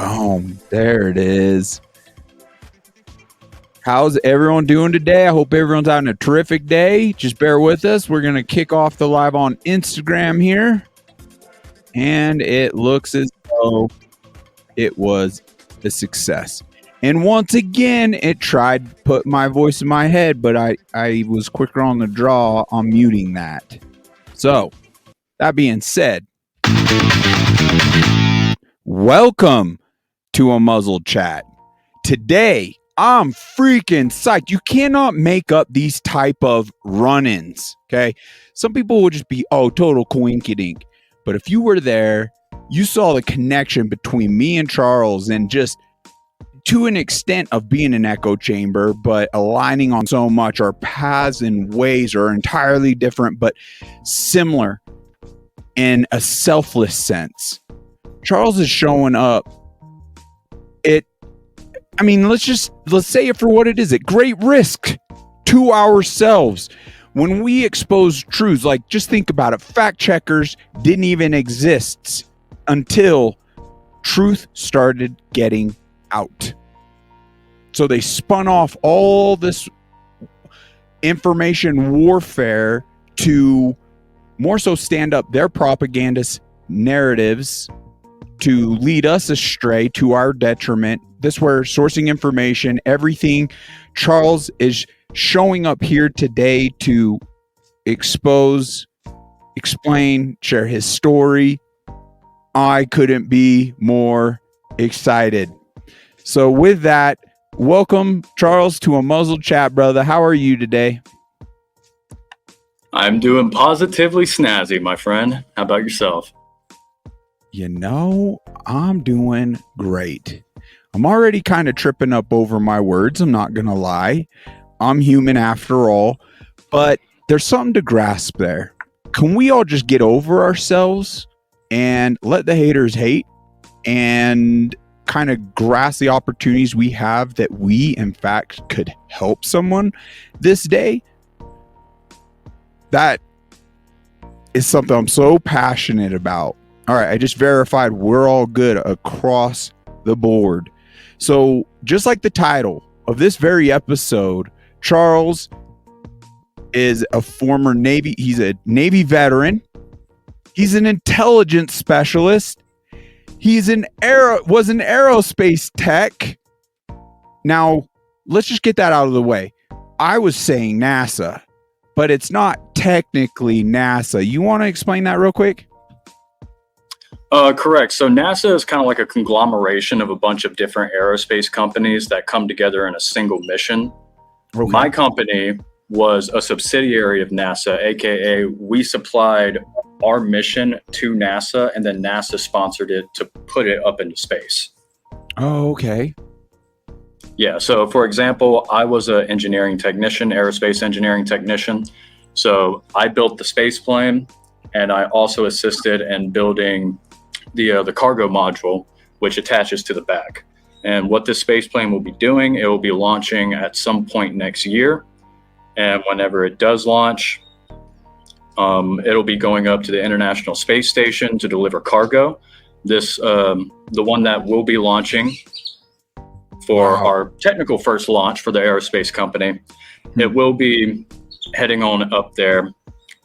Boom. There it is. How's everyone doing today? I hope everyone's having a terrific day. Just bear with us. We're going to kick off the live on Instagram here. And it looks as though it was a success. And once again, it tried to put my voice in my head, but I was quicker on the draw on muting that. So, that being said, welcome to Unmuzzled Chat. Today, I'm freaking psyched. You cannot make up these type of run-ins, okay? Some people will just be, total coinkydink. But if you were there, you saw the connection between me and Charles, and just to an extent of being an echo chamber, but aligning on so much. Our paths and ways are entirely different, but similar in a selfless sense. Charles is showing up. Let's say it for what it is. At great risk to ourselves. When we expose truths, like just think about it. Fact checkers didn't even exist until truth started getting out. So they spun off all this information warfare to more so stand up their propagandist narratives to lead us astray to our detriment. This where sourcing information, everything. Charles is showing up here today to expose, explain, share his story. I couldn't be more excited. So with that, welcome, Charles, to Unmuzzled Chat, brother. How are you today? I'm doing positively snazzy, my friend. How about yourself? You know, I'm doing great. I'm already kind of tripping up over my words. I'm not going to lie. I'm human after all. But there's something to grasp there. Can we all just get over ourselves and let the haters hate and kind of grasp the opportunities we have that we, in fact, could help someone this day? That is something I'm so passionate about. All right, I just verified we're all good across the board. So just like the title of this very episode, Charles is a former Navy. He's a Navy veteran. He's an intelligence specialist. He's was an aerospace tech. Now, let's just get that out of the way. I was saying NASA, but it's not technically NASA. You want to explain that real quick? Correct. So NASA is kind of like a conglomeration of a bunch of different aerospace companies that come together in a single mission. Okay. My company was a subsidiary of NASA, aka we supplied our mission to NASA, and then NASA sponsored it to put it up into space. Oh, okay. Yeah. So, for example, I was an engineering technician, aerospace engineering technician. So I built the space plane, and I also assisted in building the cargo module, which attaches to the back. And what this space plane will be doing, it will be launching at some point next year. And whenever it does launch, it'll be going up to the International Space Station to deliver cargo. This, the one that will be launching for our technical first launch for the aerospace company, it will be heading on up there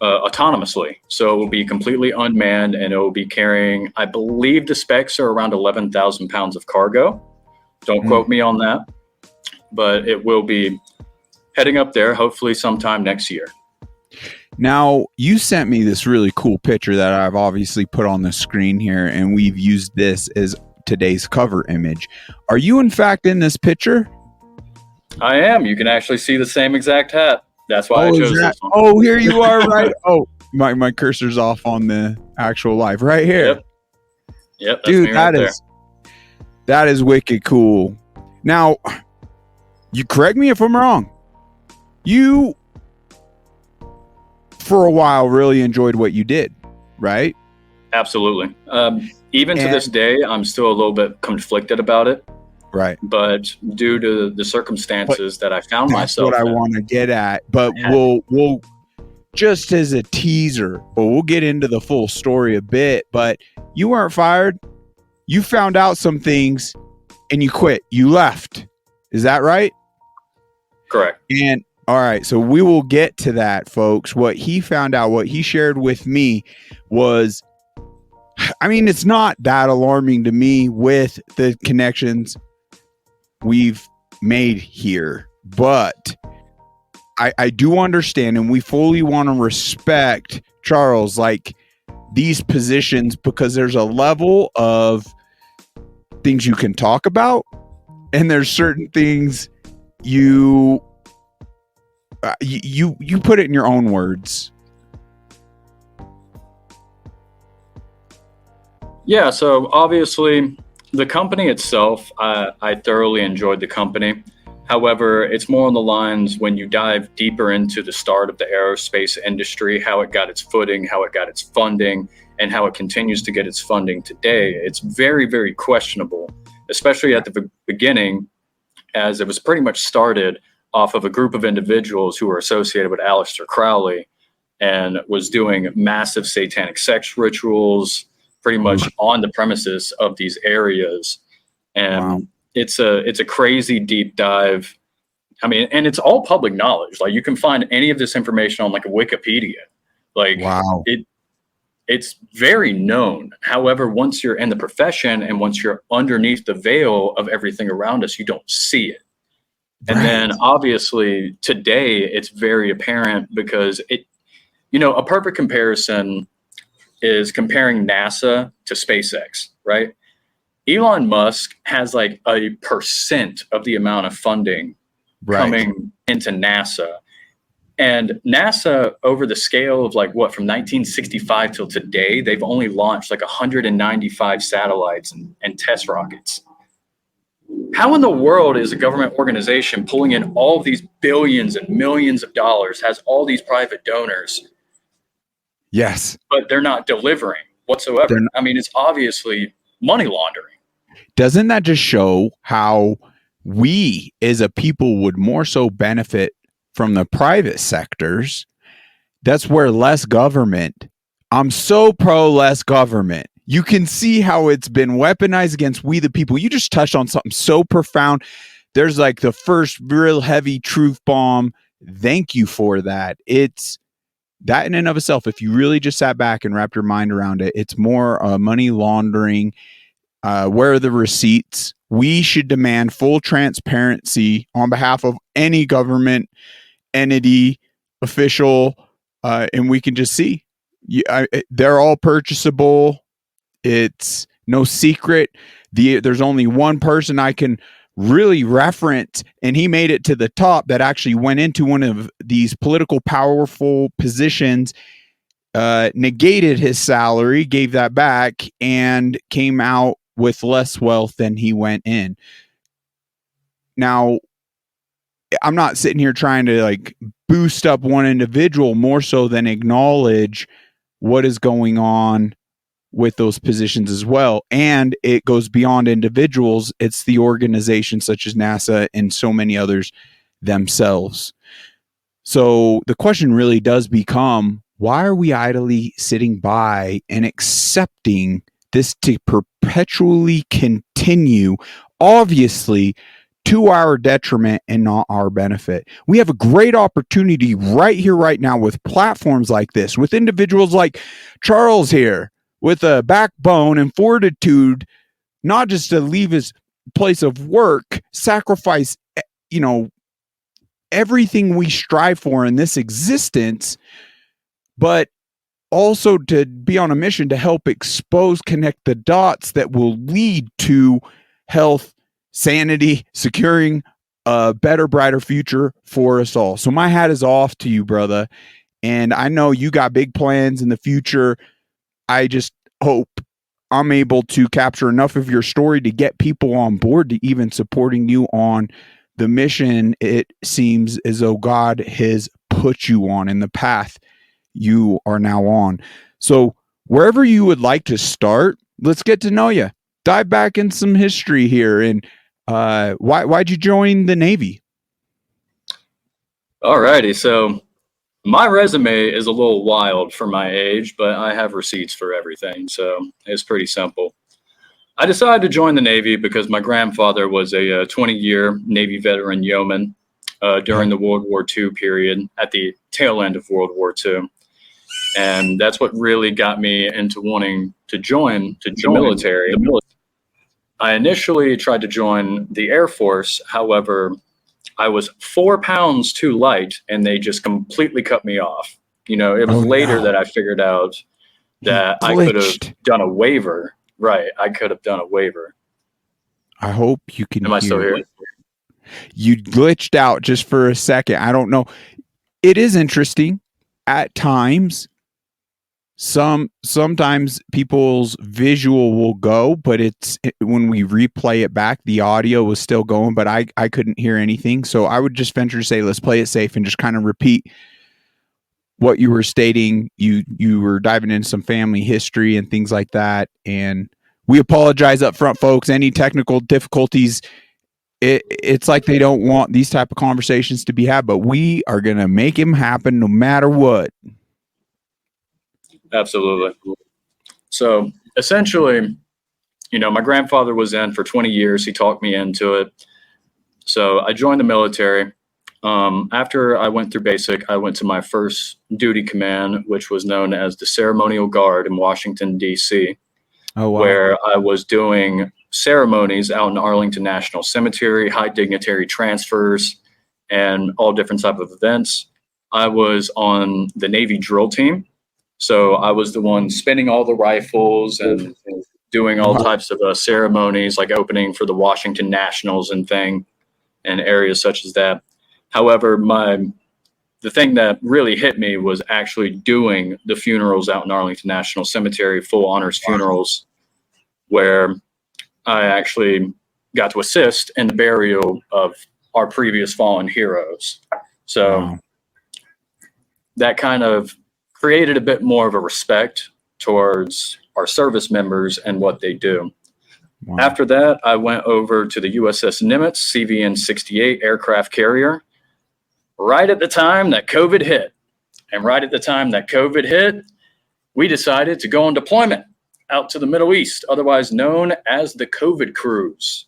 autonomously. So it will be completely unmanned, and it will be carrying, I believe the specs are around 11,000 pounds of cargo. Don't quote me on that, but it will be heading up there hopefully sometime next year. Now, you sent me this really cool picture that I've obviously put on the screen here, and we've used this as today's cover image. Are you in fact in this picture? I am. You can actually see the same exact hat. That's why I chose this one. Oh, here you are, right? Oh, my cursor's off on the actual live right here. Yep. That's dude, me right that is wicked cool. Now, you correct me if I'm wrong. You, for a while, really enjoyed what you did, right? Absolutely. Even to this day, I'm still a little bit conflicted about it. Right. But due to the circumstances that I found myself in. That's what I want to get at. But we'll just as a teaser, but we'll get into the full story a bit. But you weren't fired. you found out some things and you quit. You left. Is that right? Correct. And all right, so we will get to that, folks. What he found out, what he shared with me was, I mean, it's not that alarming to me with the connections we've made here, but I do understand, and we fully want to respect, Charles, like these positions, because there's a level of things you can talk about, and there's certain things you put it in your own words. Yeah, so obviously the company itself, I thoroughly enjoyed the company. However, it's more on the lines when you dive deeper into the start of the aerospace industry, how it got its footing, how it got its funding, and how it continues to get its funding today. It's very, very questionable, especially at the beginning, as it was pretty much started off of a group of individuals who were associated with Aleister Crowley and was doing massive satanic sex rituals pretty much on the premises of these areas. And Wow. it's a crazy deep dive. I mean, and it's all public knowledge. Like, you can find any of this information on like a Wikipedia. Like, Wow. it's very known. However, once you're in the profession and once you're underneath the veil of everything around us, you don't see it. And then obviously today it's very apparent because a perfect comparison is comparing NASA to SpaceX, right? Elon Musk has like a percent of the amount of funding coming into NASA. And NASA, over the scale of like from 1965 till today, they've only launched like 195 satellites and test rockets. How in the world is a government organization pulling in all of these billions and millions of dollars, has all these private donors? Yes. But they're not delivering whatsoever. I mean, it's obviously money laundering. Doesn't that just show how we as a people would more so benefit from the private sectors? That's where less government. I'm so pro less government. You can see how it's been weaponized against we the people. You just touched on something so profound. There's like the first real heavy truth bomb. Thank you for that. It's that in and of itself, if you really just sat back and wrapped your mind around it, it's more money laundering. Where are the receipts? We should demand full transparency on behalf of any government entity, official, and we can just see. They're all purchasable. It's no secret. There's only one person I can really reference, and he made it to the top, that actually went into one of these political powerful positions, negated his salary, gave that back, and came out with less wealth than he went in. Now, I'm not sitting here trying to like boost up one individual, more so than acknowledge what is going on with those positions as well. And it goes beyond individuals. It's the organizations such as NASA and so many others themselves. So the question really does become, why are we idly sitting by and accepting this to perpetually continue, obviously to our detriment and not our benefit? We have a great opportunity right here, right now, with platforms like this, with individuals like Charles here, with a backbone and fortitude, not just to leave his place of work, sacrifice, everything we strive for in this existence, but also to be on a mission to help expose, connect the dots that will lead to health, sanity, securing a better, brighter future for us all. So my hat is off to you, brother. And I know you got big plans in the future. I just hope I'm able to capture enough of your story to get people on board to even supporting you on the mission it seems as though God has put you on, in the path you are now on. So wherever you would like to start, let's get to know you. Dive back in some history here. And why'd you join the Navy? All righty. So my resume is a little wild for my age, but I have receipts for everything. So it's pretty simple. I decided to join the Navy because my grandfather was a 20-year Navy veteran yeoman during the World War II period, at the tail end of World War II. And that's what really got me into wanting to join the military. I initially tried to join the Air Force. However, I was 4 pounds too light, and they just completely cut me off. You know, it was later that I figured out that I could have done a waiver. Right, I could have done a waiver. I hope you can Am I still here? You glitched out just for a second. I don't know. It is interesting at times. Sometimes people's visual will go, but when we replay it back, the audio was still going, but I couldn't hear anything. So I would just venture to say, let's play it safe and just kind of repeat what you were stating. You were diving into some family history and things like that. And we apologize up front, folks. Any technical difficulties, it's like they don't want these type of conversations to be had, but we are going to make them happen no matter what. Absolutely. So essentially, you know, my grandfather was in for 20 years. He talked me into it. So I joined the military. After I went through basic, I went to my first duty command, which was known as the Ceremonial Guard in Washington, D.C., where I was doing ceremonies out in Arlington National Cemetery, high dignitary transfers, and all different type of events. I was on the Navy drill team. So I was the one spinning all the rifles and doing all types of ceremonies, like opening for the Washington Nationals and areas such as that. However, the thing that really hit me was actually doing the funerals out in Arlington National Cemetery, full honors funerals, where I actually got to assist in the burial of our previous fallen heroes. So that kind of created a bit more of a respect towards our service members and what they do. After that, I went over to the USS Nimitz CVN-68 aircraft carrier right at the time that COVID hit. And right at the time that COVID hit, we decided to go on deployment out to the Middle East, otherwise known as the COVID cruise.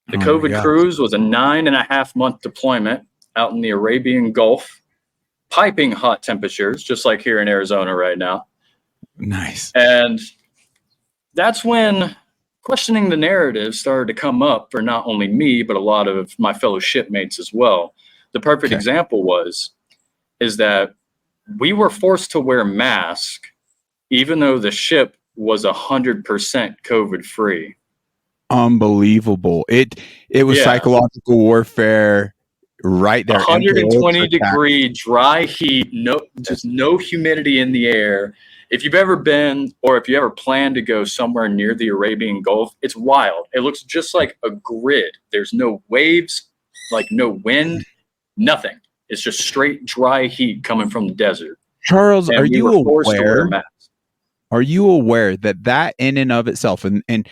The COVID cruise was a 9.5-month deployment out in the Arabian Gulf, piping hot temperatures, just like here in Arizona right now. Nice. And that's when questioning the narrative started to come up for not only me, but a lot of my fellow shipmates as well. The perfect example is that we were forced to wear masks, even though the ship was 100% COVID free. Unbelievable. It was psychological warfare. Right there. 120-degree dry heat, just no humidity in the air. If you've ever been, or if you ever plan to go somewhere near the Arabian Gulf, it's wild. It looks just like a grid. There's no waves, like no wind, nothing. It's just straight dry heat coming from the desert. Charles, are you aware that in and of itself, and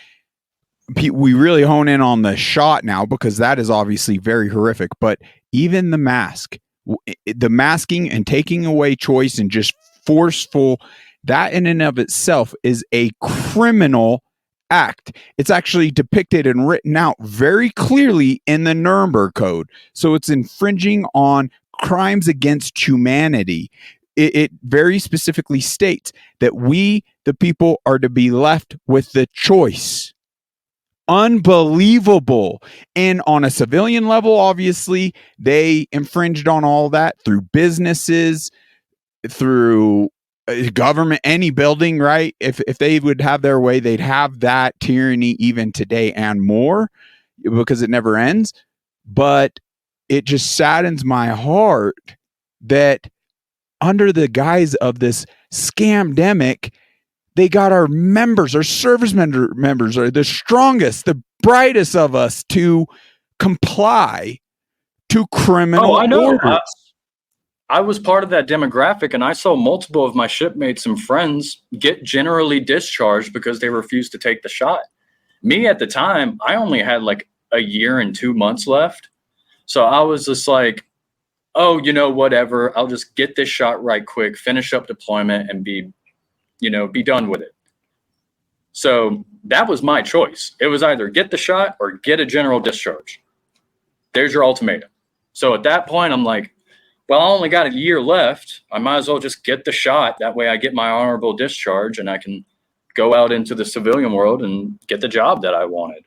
we really hone in on the shot now because that is obviously very horrific, but even the masking and taking away choice and just forceful, that in and of itself is a criminal act. It's actually depicted and written out very clearly in the Nuremberg Code. So it's infringing on crimes against humanity. It very specifically states that we, the people, are to be left with the choice. Unbelievable. And on a civilian level, obviously, they infringed on all that through businesses, through government, any building, right? If they would have their way, they'd have that tyranny even today and more because it never ends. But it just saddens my heart that under the guise of this scamdemic, they got our members, our service members are the strongest, the brightest of us to comply to criminal orders. I was part of that demographic, and I saw multiple of my shipmates and friends get generally discharged because they refused to take the shot. Me at the time, I only had like a year and 2 months left. So I was just like, oh, whatever. I'll just get this shot right quick, finish up deployment, and be done with it. So that was my choice. It was either get the shot or get a general discharge. There's your ultimatum. So at that point, I'm like, well, I only got a year left. I might as well just get the shot. That way I get my honorable discharge and I can go out into the civilian world and get the job that I wanted,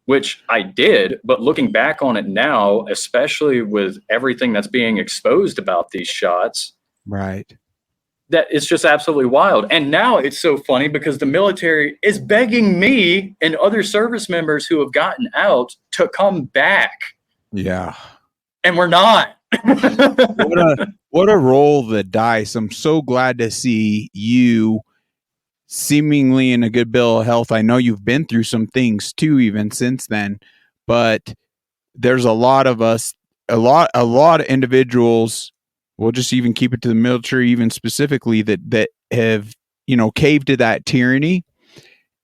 which I did. But looking back on it now, especially with everything that's being exposed about these shots, Right. that it's just absolutely wild. And now it's so funny because the military is begging me and other service members who have gotten out to come back. Yeah. And we're not. What a roll of the dice. I'm so glad to see you seemingly in a good bill of health. I know you've been through some things too, even since then, but there's a lot of us, a lot of individuals. We'll just even keep it to the military, even specifically that have, caved to that tyranny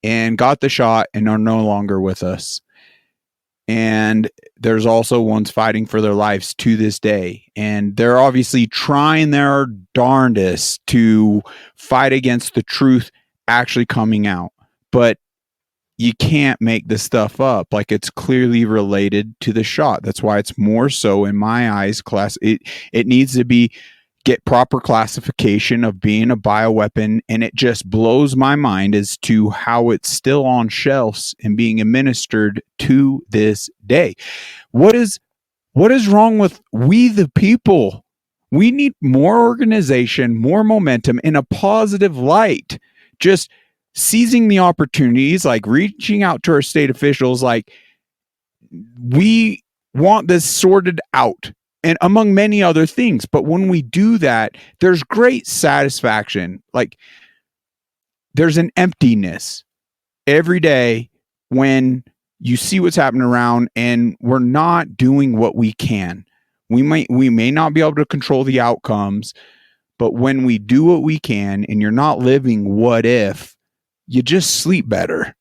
and got the shot and are no longer with us. And there's also ones fighting for their lives to this day. And they're obviously trying their darndest to fight against the truth actually coming out. But you can't make this stuff up. Like, it's clearly related to the shot. That's why it's more so, in my eyes, it needs to get proper classification of being a bioweapon. And it just blows my mind as to how it's still on shelves and being administered to this day. What is wrong with we the people? We need more organization, more momentum in a positive light. Just seizing the opportunities, like reaching out to our state officials, like, we want this sorted out, and among many other things. But when we do that, there's great satisfaction. Like, there's an emptiness every day when you see what's happening around and we're not doing what we can. We may not be able to control the outcomes, but when we do what we can and you're not living what if, you just sleep better,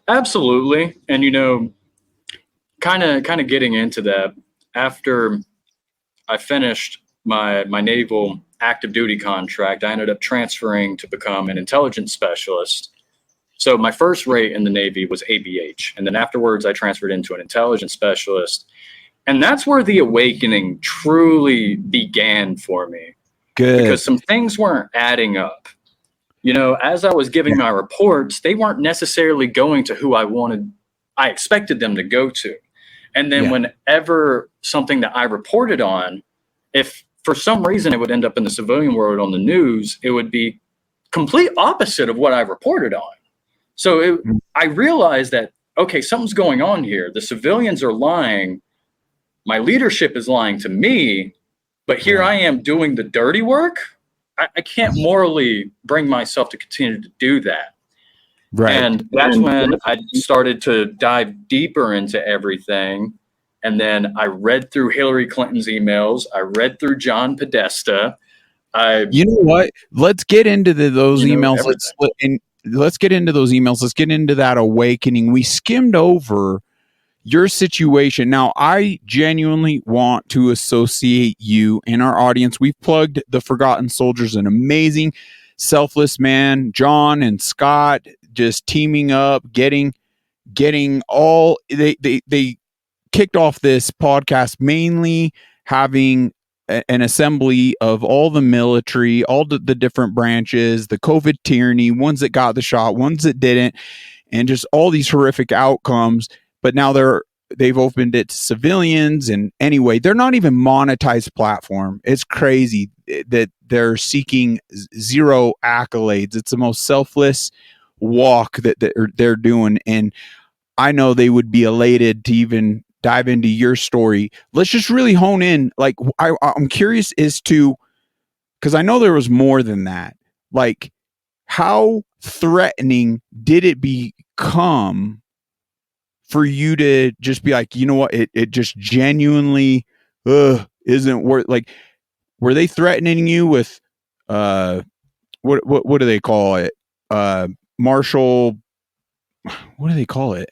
Absolutely. And, kind of getting into that, after I finished my naval active duty contract, I ended up transferring to become an intelligence specialist. So my first rate in the Navy was ABH. And then afterwards, I transferred into an intelligence specialist. And that's where the awakening truly began for me. Good. Because some things weren't adding up. As I was giving my reports, they weren't necessarily going to who I expected them to go to. And then whenever something that I reported on, if for some reason it would end up in the civilian world on the news, it would be complete opposite of what I reported on. So I realized that, okay, something's going on here. The civilians are lying. My leadership is lying to me, but here I am doing the dirty work. I can't morally bring myself to continue to do that. Right. And that's when I started to dive deeper into everything. And then I read through Hillary Clinton's emails. I read through John Podesta. You know what? Let's get into those emails. Let's get into those emails. Let's get into that awakening. We skimmed over your situation. Now, I genuinely want to associate you and our audience. We've plugged the Forgotten Soldiers, an amazing, selfless man, John and Scott, just teaming up, getting all they kicked off this podcast mainly having an assembly of all the military, all the different branches, the COVID tyranny, ones that got the shot, ones that didn't, and just all these horrific outcomes. But now they've opened it to civilians. And anyway, they're not even monetized platform. It's crazy that they're seeking zero accolades. It's the most selfless walk that they're doing. And I know they would be elated to even dive into your story. Let's just really hone in. Like, I'm curious as to, because I know there was more than that. Like, how threatening did it become for you to just be like, you know what, it just genuinely isn't worth, like, were they threatening you with what do they call it? Martial, what do they call it?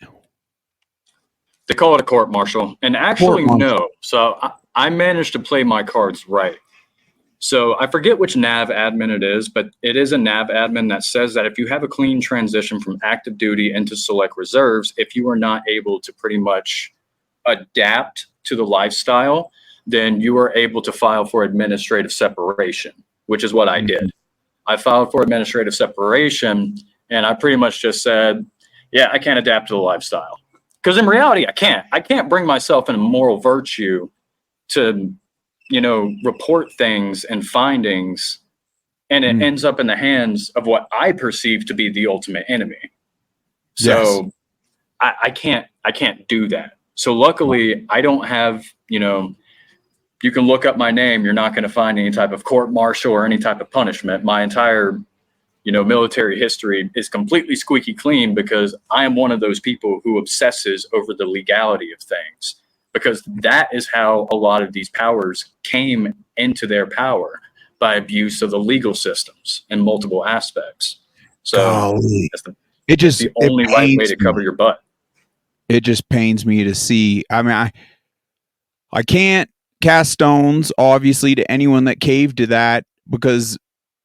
They call it a court martial. And actually, no. So I managed to play my cards right. So I forget which nav admin it is, but it is a nav admin that says that if you have a clean transition from active duty into select reserves, if you are not able to pretty much adapt to the lifestyle, then you are able to file for administrative separation, which is what I did. I filed for administrative separation, and I pretty much just said, yeah, I can't adapt to the lifestyle. Because in reality, I can't. I can't bring myself in a moral virtue to, report things and findings, and it ends up in the hands of what I perceive to be the ultimate enemy. So yes. I can't do that. So luckily, I don't have, you can look up my name. You're not going to find any type of court martial or any type of punishment. My entire, military history is completely squeaky clean because I am one of those people who obsesses over the legality of things, because that is how a lot of these powers came into their power, by abuse of the legal systems in multiple aspects. So that's the only right way to cover your butt. It just pains me to see. I mean, I can't cast stones, obviously, to anyone that caved to that, because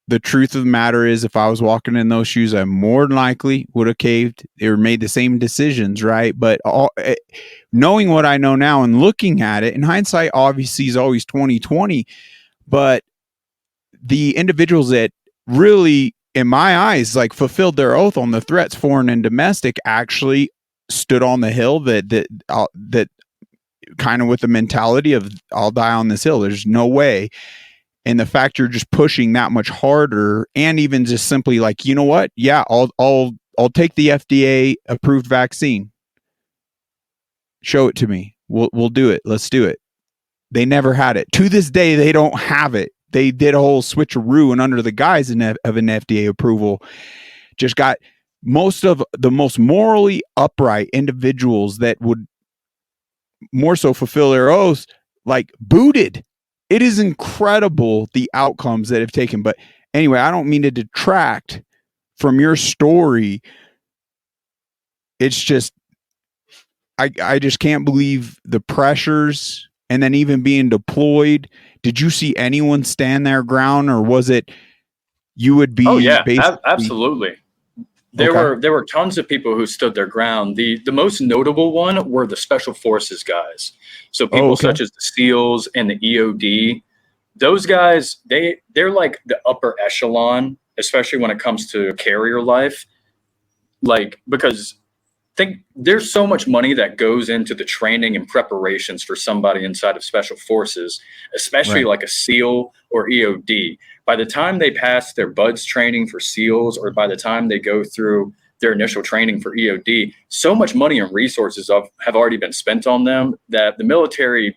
the truth of the matter is, if I was walking in those shoes, I more than likely would have caved. They were made the same decisions, right? But knowing what I know now and looking at it, in hindsight, obviously, is always 20/20. But the individuals that really, in my eyes, like fulfilled their oath on the threats, foreign and domestic, actually stood on the hill that kind of with the mentality of, I'll die on this hill. There's no way. And the fact you're just pushing that much harder, and even just simply like, you know what? Yeah, I'll take the FDA approved vaccine. Show it to me. We'll do it. Let's do it. They never had it. To this day, they don't have it. They did a whole switcheroo, and under the guise of an FDA approval, just got most of the most morally upright individuals that would more so fulfill their oaths, like, booted. It is incredible the outcomes that have taken. But anyway, I don't mean to detract from your story. It's just, I just can't believe the pressures, and then even being deployed. Did you see anyone stand their ground, or was it you would be? Oh yeah, absolutely. There were tons of people who stood their ground. The most notable one were the Special Forces guys. So people such as the SEALs and the EOD. Those guys, they're like the upper echelon, especially when it comes to carrier life. Like, because there's so much money that goes into the training and preparations for somebody inside of Special Forces, especially like a SEAL or EOD. By the time they pass their BUDS training for SEALs, or by the time they go through their initial training for EOD, so much money and resources have already been spent on them that the military,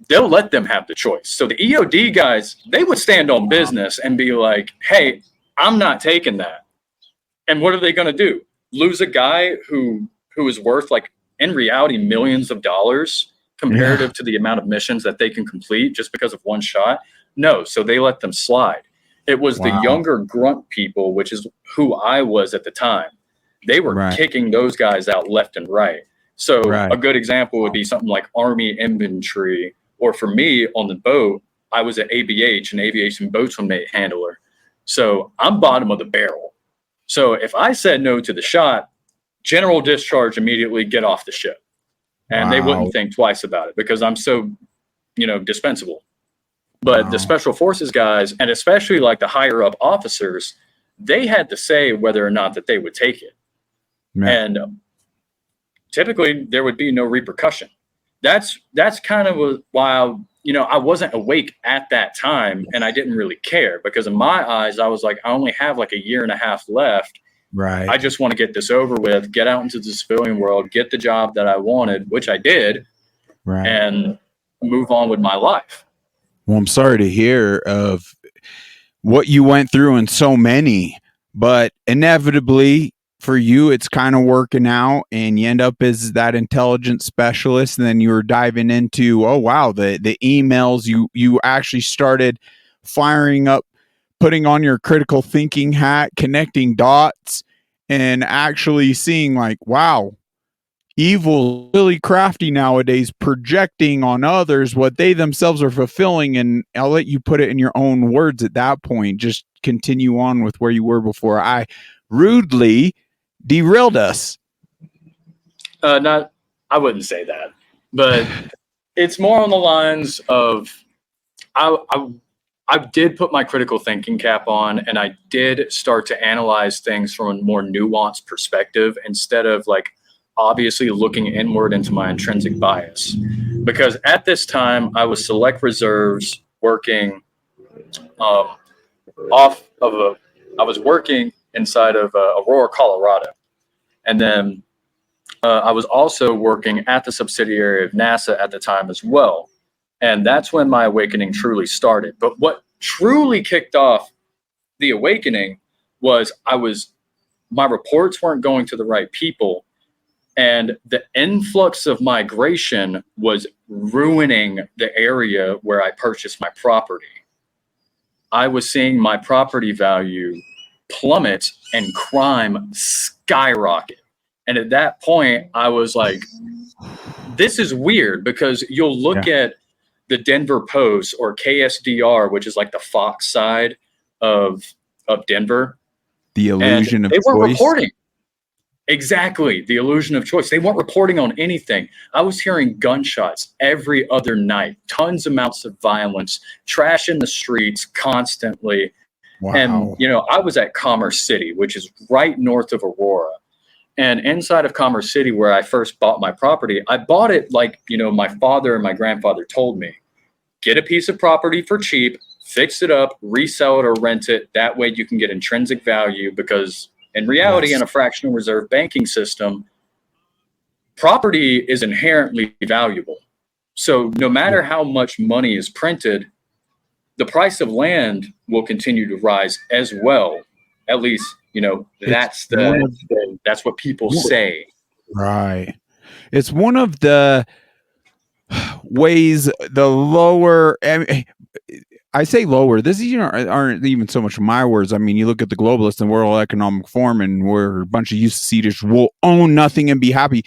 they'll let them have the choice. So the EOD guys, they would stand on business and be like, hey, I'm not taking that. And what are they going to do? Lose a guy who is worth, like, in reality, millions of dollars comparative to the amount of missions that they can complete just because of one shot? No. So they let them slide. It was the younger grunt people, which is who I was at the time. They were kicking those guys out left and right. So a good example would be something like Army infantry, or for me on the boat, I was an ABH, an aviation boatswain handler. So I'm bottom of the barrel. So if I said no to the shot, general discharge immediately, get off the ship. And they wouldn't think twice about it because I'm so, dispensable. But the Special Forces guys, and especially like the higher up officers, they had to say whether or not that they would take it. And typically there would be no repercussion. That's kind of why, I wasn't awake at that time, and I didn't really care, because in my eyes, I was like, I only have like a year and a half left. Right. I just want to get this over with, get out into the civilian world, get the job that I wanted, which I did, and move on with my life. Well, I'm sorry to hear of what you went through, and so many, but inevitably for you, it's kind of working out, and you end up as that intelligence specialist. And then you were diving into, the emails. You actually started firing up, putting on your critical thinking hat, connecting dots, and actually seeing like, wow, evil, really crafty nowadays, projecting on others what they themselves are fulfilling. And I'll let you put it in your own words at that point. Just continue on with where you were before I rudely derailed us. Not, I wouldn't say that, but it's more on the lines of I did put my critical thinking cap on, and I did start to analyze things from a more nuanced perspective instead of like obviously looking inward into my intrinsic bias. Because at this time, I was select reserves working I was working inside of Aurora, Colorado, and then I was also working at the subsidiary of NASA at the time as well. And that's when my awakening truly started. But what truly kicked off the awakening was my reports weren't going to the right people. And the influx of migration was ruining the area where I purchased my property. I was seeing my property value plummet and crime skyrocket. And at that point, I was like, this is weird, because you'll look at the Denver Post or KSDR, which is like the Fox side of Denver. The illusion of choice. They weren't reporting. Exactly. The illusion of choice. They weren't reporting on anything. I was hearing gunshots every other night, tons of amounts of violence, trash in the streets constantly. Wow. And, I was at Commerce City, which is right north of Aurora. And inside of Commerce City, where I first bought my property, I bought it like, my father and my grandfather told me, get a piece of property for cheap, fix it up, resell it or rent it. That way you can get intrinsic value, because in reality, in a fractional reserve banking system, property is inherently valuable. So no matter how much money is printed, the price of land will continue to rise as well. At least, that's what people say. Right. It's one of the ways the lower, I say lower, this is, aren't even so much my words. I mean, you look at the globalists and World Economic Forum, and we're a bunch of UCCists will own nothing and be happy.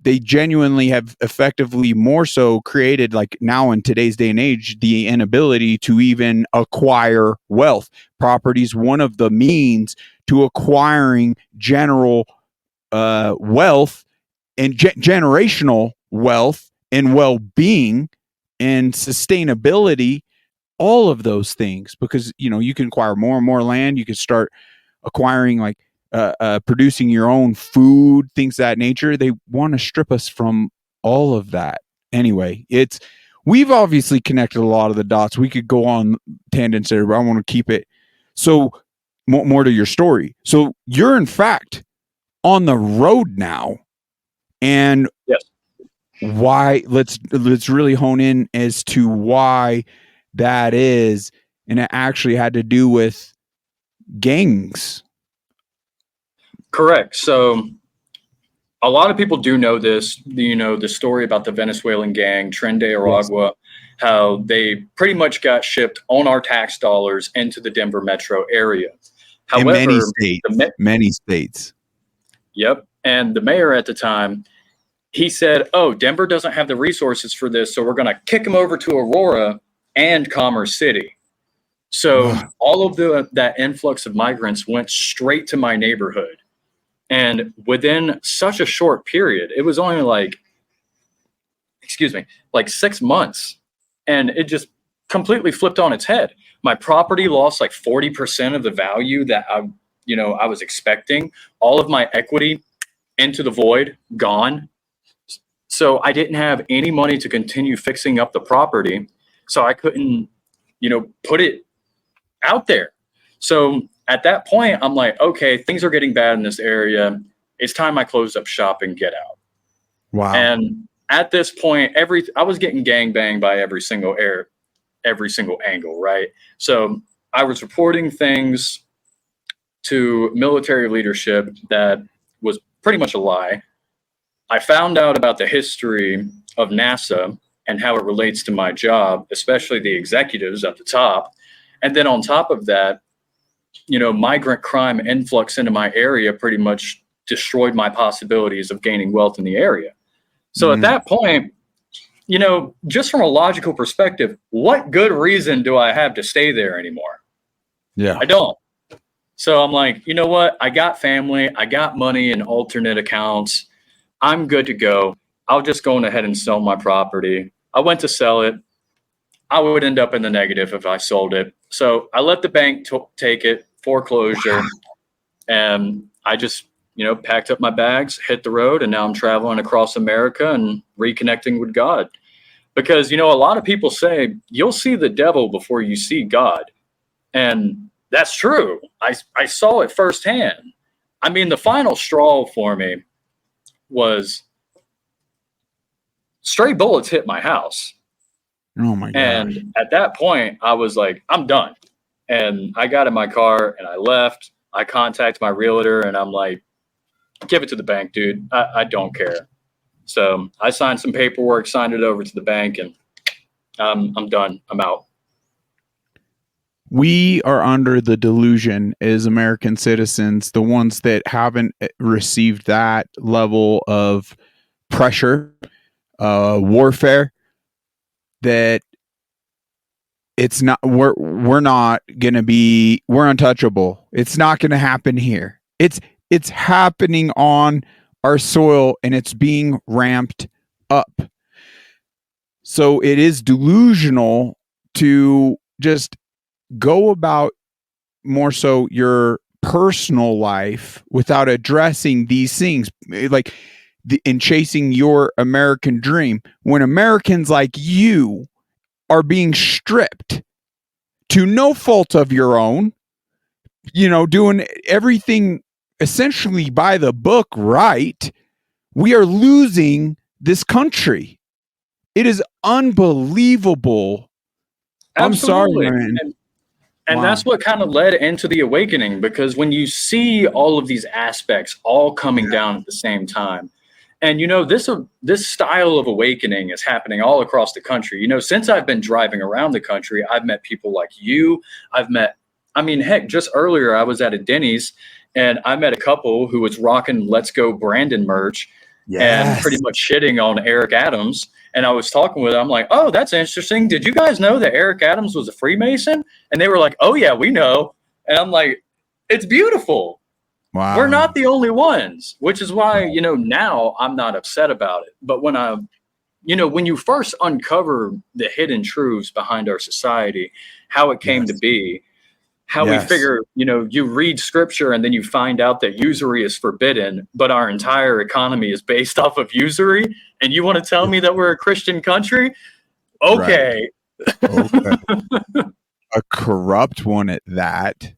They genuinely have effectively more so created, like now in today's day and age, the inability to even acquire wealth. Property is one of the means to acquiring general wealth and generational wealth and well-being and sustainability, all of those things, because you can acquire more and more land. You can start acquiring like producing your own food, things of that nature. They want to strip us from all of that. Anyway, we've obviously connected a lot of the dots. We could go on tangents there, but I want to keep it. So more to your story. So you're in fact on the road now, and yes. Why? Let's really hone in as to why that is, and it actually had to do with gangs. Correct. So a lot of people do know this, the story about the Venezuelan gang, Tren de Aragua, how they pretty much got shipped on our tax dollars into the Denver metro area. However, in many states. Yep. And the mayor at the time, he said, Denver doesn't have the resources for this, so we're going to kick them over to Aurora and Commerce City. So all of that influx of migrants went straight to my neighborhood. And within such a short period, it was only like 6 months. And it just completely flipped on its head. My property lost like 40% of the value that I was expecting. All of my equity into the void, gone. So I didn't have any money to continue fixing up the property. So I couldn't, put it out there. So at that point, I'm like, okay, things are getting bad in this area. It's time I close up shop and get out. Wow. And at this point, I was getting gangbanged by every single angle, right? So I was reporting things to military leadership that was pretty much a lie. I found out about the history of NASA and how it relates to my job, especially the executives at the top. And then on top of that, migrant crime influx into my area pretty much destroyed my possibilities of gaining wealth in the area. So at that point, you know, just from a logical perspective, what good reason do I have to stay there anymore? Yeah. I don't. So I'm like, you know what? I got family. I got money in alternate accounts. I'm good to go. I'll just go on ahead and sell my property. I went to sell it. I would end up in the negative if I sold it. So I let the bank take it, foreclosure, and I just, you know, packed up my bags, hit the road, and now I'm traveling across America and reconnecting with God. Because, you know, a lot of people say you'll see the devil before you see God. And that's true. I saw it firsthand. I mean, the final straw for me was stray bullets hit my house. Oh my God. And at that point, I was like, I'm done. And I got in my car and I left. I contacted my realtor and I'm like, give it to the bank, dude. I don't care. So I signed some paperwork, signed it over to the bank, and I'm done. I'm out. We are under the delusion as American citizens, the ones that haven't received that level of pressure, warfare, that it's not, we're not going to be, we're untouchable. It's not going to happen here. It's happening on our soil and it's being ramped up. So it is delusional to just go about more so your personal life without addressing these things, like in chasing your American dream, when Americans like you are being stripped to no fault of your own, you know, doing everything essentially by the book, right? We are losing this country. It is unbelievable. Absolutely. I'm sorry, man. And Wow. that's what kind of led into the awakening, because when you see all of these aspects all coming down at the same time, and you know, this style of awakening is happening all across the country. You know, since I've been driving around the country, I've met people like you. I mean, heck, just earlier I was at a Denny's and I met a couple who was rocking Let's Go Brandon merch and pretty much shitting on Eric Adams. And I was talking with them. I'm like, oh, that's interesting. Did you guys know that Eric Adams was a Freemason? And they were like, oh, yeah, we know. And I'm like, it's beautiful. Wow. We're not the only ones, which is why, you know, now I'm not upset about it. But when when you first uncover the hidden truths behind our society, how it came to be, how we figure, you know, you read scripture and then you find out that usury is forbidden, but our entire economy is based off of usury. And you want to tell me that we're a Christian country? Okay. Right. Okay. A corrupt one at that.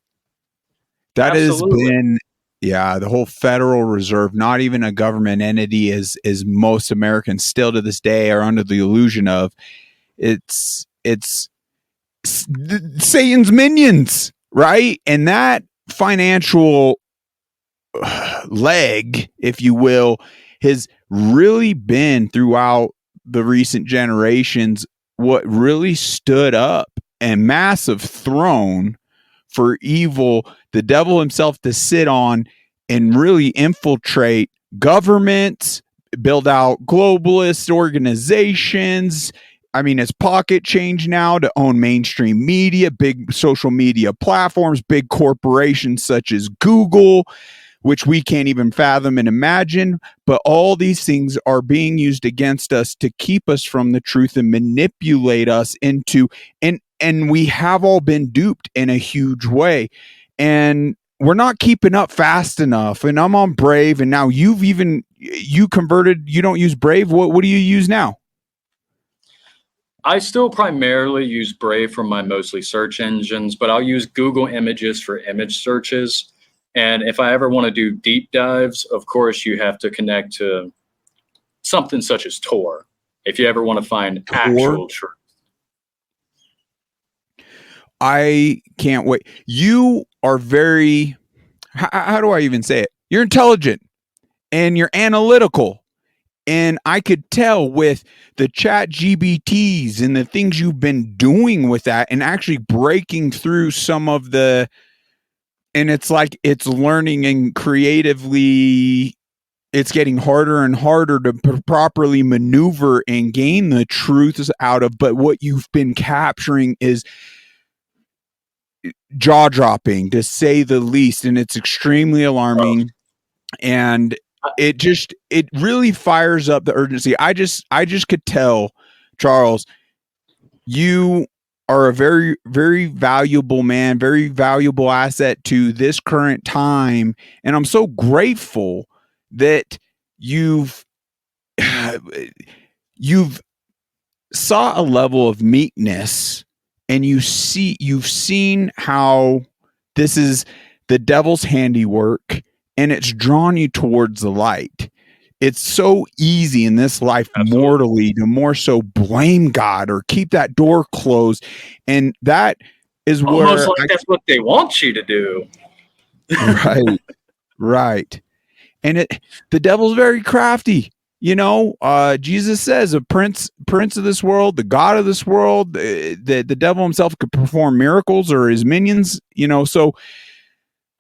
That Absolutely. has been, the whole Federal Reserve, not even a government entity, as most Americans still to this day are under the illusion of. It's Satan's minions, right? And that financial leg, if you will, has really been throughout the recent generations what really stood up a massive throne for evil, the devil himself, to sit on and really infiltrate governments, build out globalist organizations. I mean, it's pocket change now to own mainstream media, big social media platforms, big corporations such as Google, which we can't even fathom and imagine. But all these things are being used against us to keep us from the truth and manipulate us into, and we have all been duped in a huge way. And we're not keeping up fast enough. And I'm on Brave, and now you converted, you don't use Brave. What do you use now? I still primarily use Brave for my mostly search engines, but I'll use Google Images for image searches. And if I ever want to do deep dives, of course, you have to connect to something such as Tor, if you ever want to find actual truth. I can't wait. You are very, how do I even say it? You're intelligent and you're analytical. And I could tell with the chat GBTs and the things you've been doing with that and actually breaking through some of the and it's like it's learning and creatively it's getting harder and harder to properly maneuver and gain the truths out of, but what you've been capturing is jaw-dropping, to say the least, and it's extremely alarming. And it really fires up the urgency. I just could tell, Charles, you are a very, very valuable man, very valuable asset to this current time. And I'm so grateful that you've saw a level of meekness, and you've seen how this is the devil's handiwork, and it's drawn you towards the light. It's so easy in this life, Absolutely, mortally, to more so blame God or keep that door closed. And that is almost where like that's what they want you to do. right, right. And the devil's very crafty. Jesus says a prince of this world, the god of this world, the devil himself could perform miracles, or his minions. So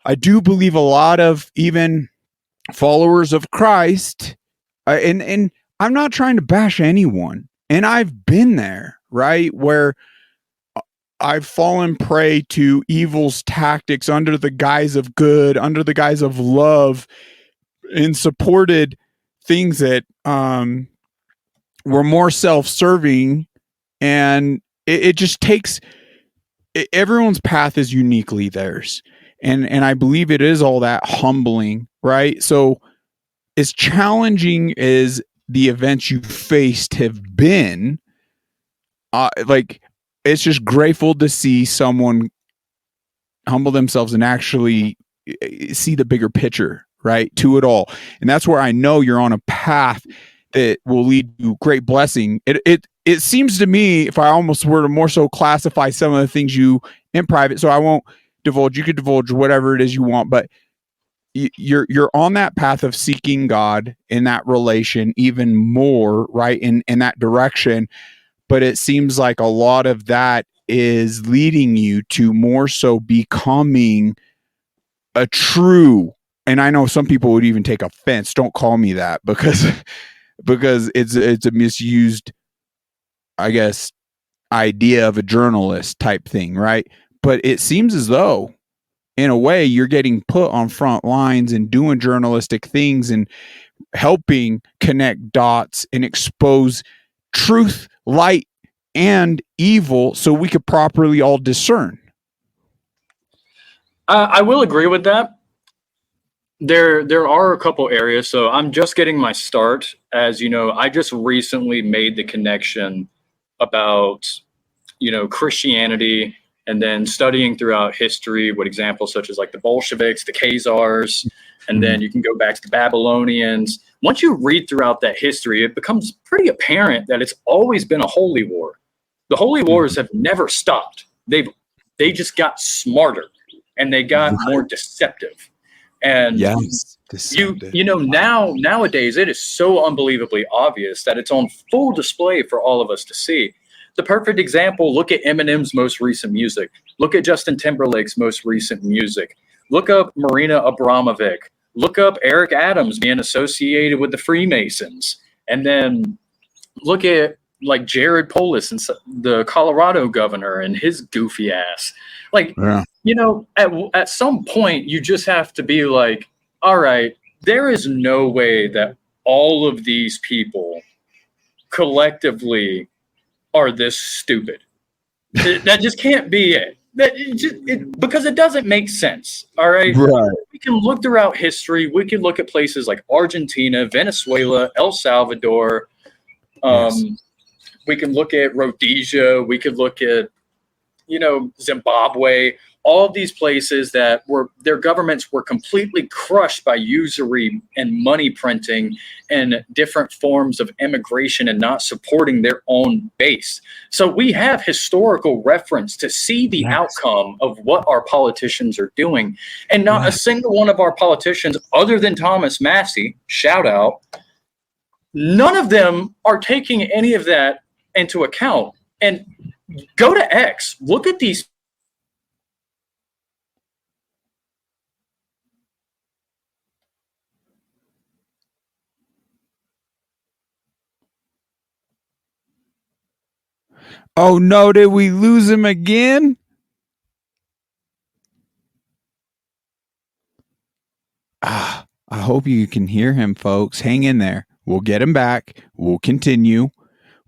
I do believe a lot of even followers of Christ, and I'm not trying to bash anyone, and I've been there, right, where I've fallen prey to evil's tactics under the guise of good, under the guise of love, and supported things that were more self-serving. And it just takes everyone's path is uniquely theirs, and I believe it is all that humbling, right? So as challenging as the events you faced have been, like, it's just grateful to see someone humble themselves and actually see the bigger picture, right, to it all. And that's where I know you're on a path that will lead to great blessing. It seems to me, if I almost were to more so classify some of the things you in private, so I won't divulge, you could divulge whatever it is you want, but you're on that path of seeking God in that relation even more, right, in that direction. But it seems like a lot of that is leading you to more so becoming a true, and I know some people would even take offense, don't call me that, because it's a misused, I guess, idea of a journalist type thing, right? But it seems as though in a way you're getting put on front lines and doing journalistic things and helping connect dots and expose truth, light, and evil, so we could properly all discern. I will agree with that. There are a couple areas. So I'm just getting my start. As you know, I just recently made the connection about, Christianity, and then studying throughout history what examples such as like the Bolsheviks, the Khazars, and then you can go back to the Babylonians. Once you read throughout that history, it becomes pretty apparent that it's always been a holy war. The holy wars have never stopped. They just got smarter, and they got more deceptive. And Yes, nowadays it is so unbelievably obvious that it's on full display for all of us to see. The perfect example, look at Eminem's most recent music. Look at Justin Timberlake's most recent music. Look up Marina Abramovic. Look up Eric Adams being associated with the Freemasons. And then look at like Jared Polis, and the Colorado governor, and his goofy ass. Like, at some point you just have to be like, all right, there is no way that all of these people collectively are this stupid. That just can't be it. Because it doesn't make sense. All right? We can look throughout history. We can look at places like Argentina, Venezuela, El Salvador. We can look at Rhodesia. We could look at, Zimbabwe. All of these places that their governments were completely crushed by usury and money printing and different forms of immigration and not supporting their own base. So we have historical reference to see the outcome of what our politicians are doing. And not a single one of our politicians, other than Thomas Massey, shout out, none of them are taking any of that into account. And go to X, look at these Oh no, did we lose him again? I hope you can hear him, folks. Hang in there. We'll get him back. We'll continue.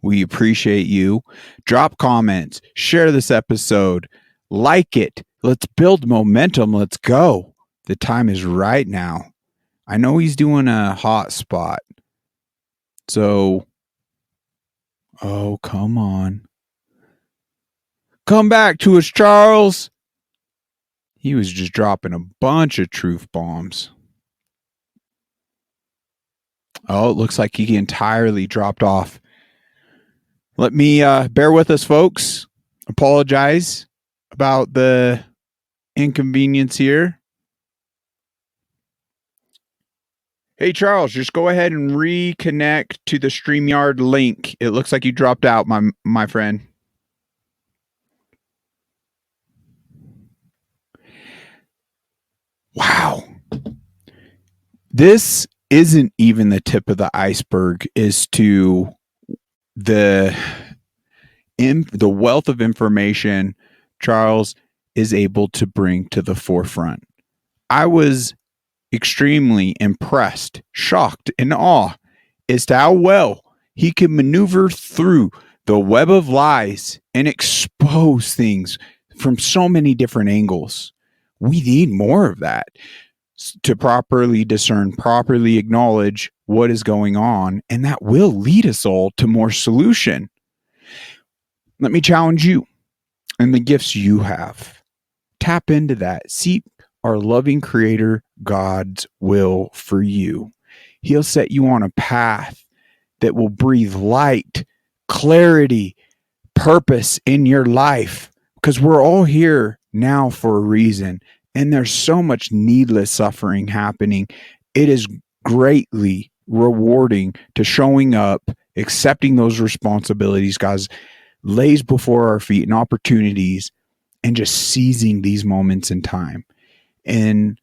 We appreciate you. Drop comments, share this episode, like it. Let's build momentum. Let's go. The time is right now. I know he's doing a hot spot. So, oh, come on. Come back to us, Charles. He was just dropping a bunch of truth bombs. Oh, it looks like he entirely dropped off. Let me bear with us, folks. Apologize about the inconvenience here. Hey, Charles, just go ahead and reconnect to the StreamYard link. It looks like you dropped out, my friend. Wow. This isn't even the tip of the iceberg as to the wealth of information Charles is able to bring to the forefront. I was extremely impressed, shocked, in awe as to how well he can maneuver through the web of lies and expose things from so many different angles. We need more of that to properly discern, properly acknowledge what is going on, and that will lead us all to more solution. Let me challenge you and the gifts you have. Tap into that. Seek our loving Creator God's will for you. He'll set you on a path that will breathe light, clarity, purpose in your life, because we're all here now for a reason, and there's so much needless suffering happening. It is greatly rewarding to showing up, accepting those responsibilities God lays before our feet and opportunities, and just seizing these moments in time. And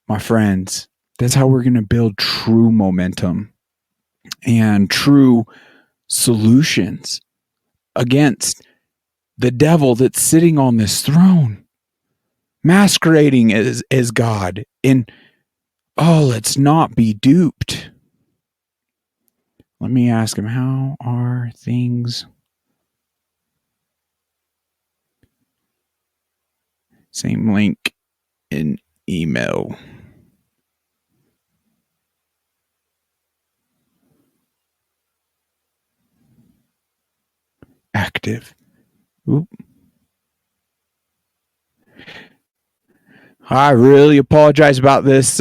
my friends, that's how we're going to build true momentum and true solutions against the devil that's sitting on this throne, masquerading as God. And let's not be duped. Let me ask him, how are things? Same link in email. Active. Oop. I really apologize about this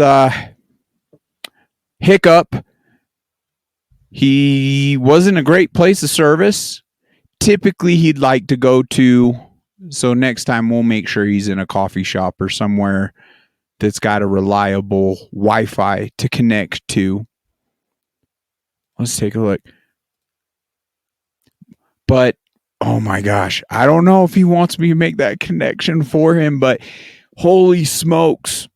hiccup. He wasn't a great place of service. Typically, he'd like to go to. So next time, we'll make sure he's in a coffee shop or somewhere that's got a reliable Wi-Fi to connect to. Let's take a look. But, oh my gosh, I don't know if he wants me to make that connection for him, but holy smokes.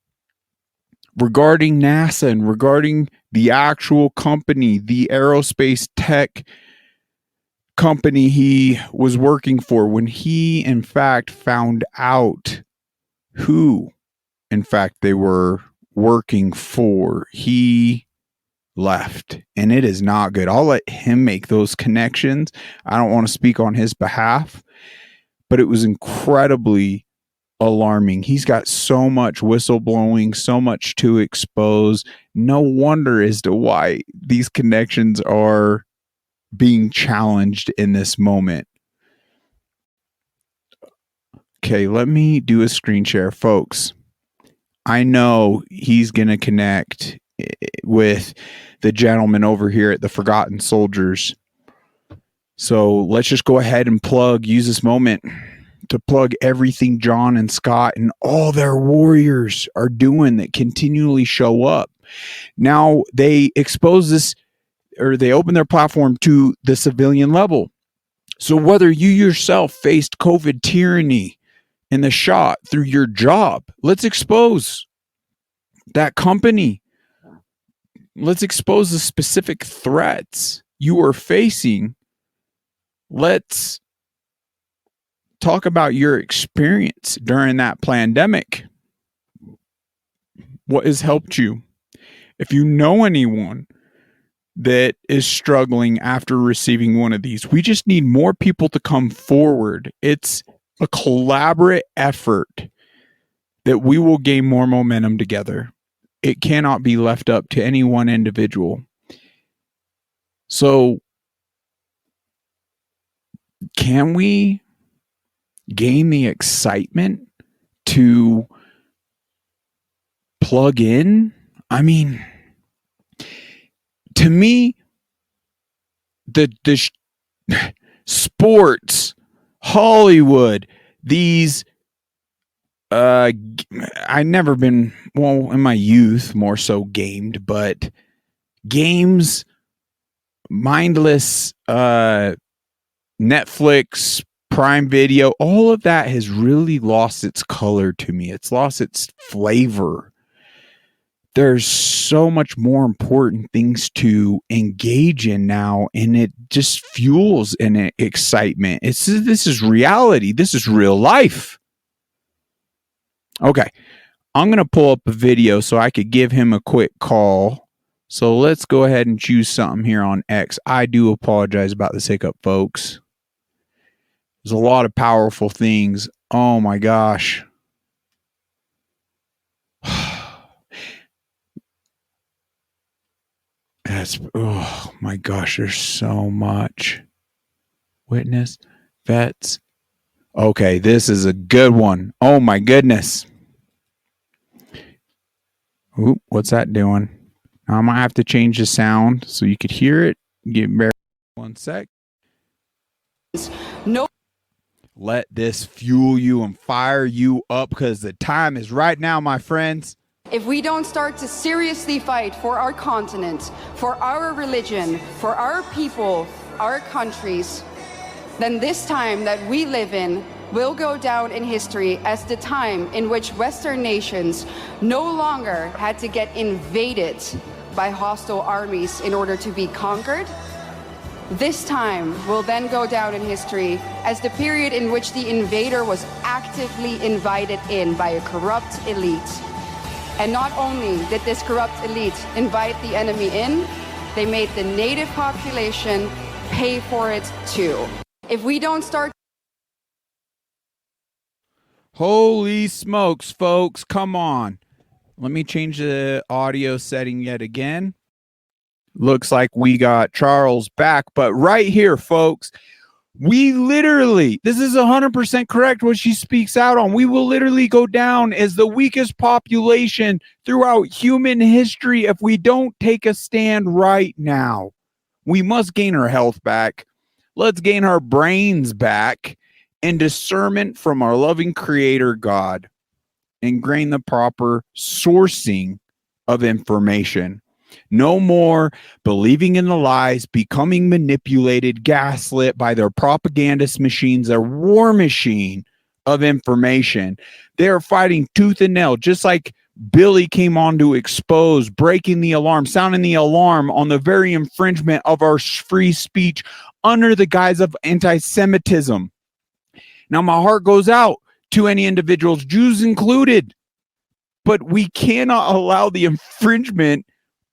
Regarding NASA and regarding the actual company, the aerospace tech company he was working for, when he in fact found out who in fact they were working for, he left, and it is not good. I'll let him make those connections. I don't want to speak on his behalf, but it was incredibly alarming. He's got so much whistleblowing, so much to expose. No wonder as to why these connections are being challenged in this moment. Okay, let me do a screen share, folks. I know he's going to connect with the gentleman over here at the Forgotten Soldiers. So let's just go ahead and use this moment to plug everything John and Scott and all their warriors are doing that continually show up. Now they expose this, or they open their platform to the civilian level. So whether you yourself faced COVID tyranny in the shot through your job, let's expose that company. Let's expose the specific threats you are facing. Let's talk about your experience during that pandemic. What has helped you? If you know anyone that is struggling after receiving one of these, we just need more people to come forward. It's a collaborative effort that we will gain more momentum together. It cannot be left up to any one individual. So, can we gain the excitement to plug in? I mean, to me, the sports, Hollywood, these I never been, well, in my youth more so gamed, but games, mindless Netflix, Prime Video, all of that has really lost its color to me. It's lost its flavor. There's so much more important things to engage in now, and it just fuels an excitement. This is reality. This is real life. Okay, I'm going to pull up a video so I could give him a quick call. So let's go ahead and choose something here on X. I do apologize about this hiccup, folks. There's a lot of powerful things. Oh my gosh. Oh my gosh, there's so much. Witness, vets. Okay, this is a good one. Oh my goodness. Ooh, what's that doing? Now I might have to change the sound so you could hear it. Give me 1 sec. No. Let this fuel you and fire you up, because the time is right now, my friends. If we don't start to seriously fight for our continent, for our religion, for our people, our countries, then this time that we live in will go down in history as the time in which Western nations no longer had to get invaded by hostile armies in order to be conquered. This time will then go down in history as the period in which the invader was actively invited in by a corrupt elite. And not only did this corrupt elite invite the enemy in, they made the native population pay for it too. If we don't start... Holy smokes, folks, come on. Let me change the audio setting yet again. Looks like we got Charles back, but right here, folks, we literally, this is 100% correct what she speaks out on. We will literally go down as the weakest population throughout human history if we don't take a stand right now. We must gain our health back. Let's gain our brains back and discernment from our loving creator God, and gain the proper sourcing of information. No more believing in the lies, becoming manipulated, gaslit by their propagandist machines, their war machine of information. They are fighting tooth and nail, just like Billy came on to expose, breaking the alarm, sounding the alarm on the very infringement of our free speech under the guise of anti-Semitism. Now, my heart goes out to any individuals, Jews included, but we cannot allow the infringement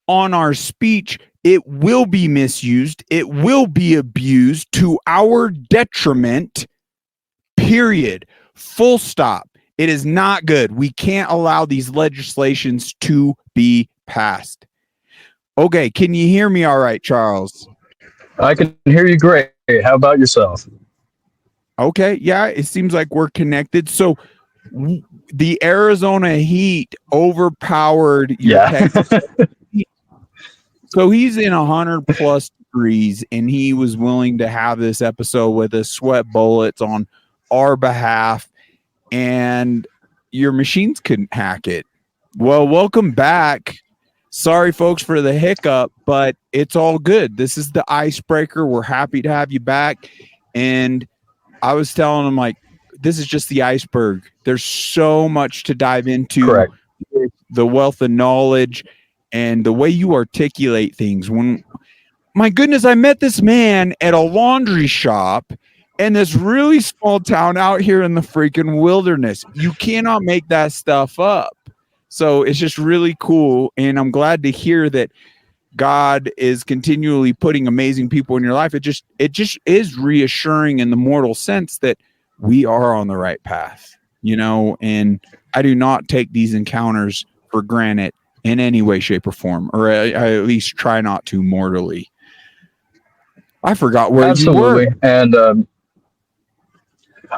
on our speech. It will be misused. It will be abused to our detriment, period. Full stop. It is not good. We can't allow these legislations to be passed. Okay, can you hear me all right, Charles? I can hear you great. How about yourself? Okay, yeah, it seems like we're connected. So the Arizona heat overpowered your Texas. So he's in 100+ degrees, and he was willing to have this episode with us, sweat bullets on our behalf, and your machines couldn't hack it. Well, welcome back. Sorry, folks, for the hiccup, but it's all good. This is the icebreaker. We're happy to have you back. And I was telling him, like, this is just the iceberg. There's so much to dive into. Correct. The wealth of knowledge and the way you articulate things. When, my goodness, I met this man at a laundry shop, in this really small town out here in the freaking wilderness. You cannot make that stuff up. So it's just really cool. And I'm glad to hear that God is continually putting amazing people in your life. It just is reassuring in the mortal sense that we are on the right path, you know, and I do not take these encounters for granted in any way, shape, or form, or I at least try not to mortally. I forgot where you were. And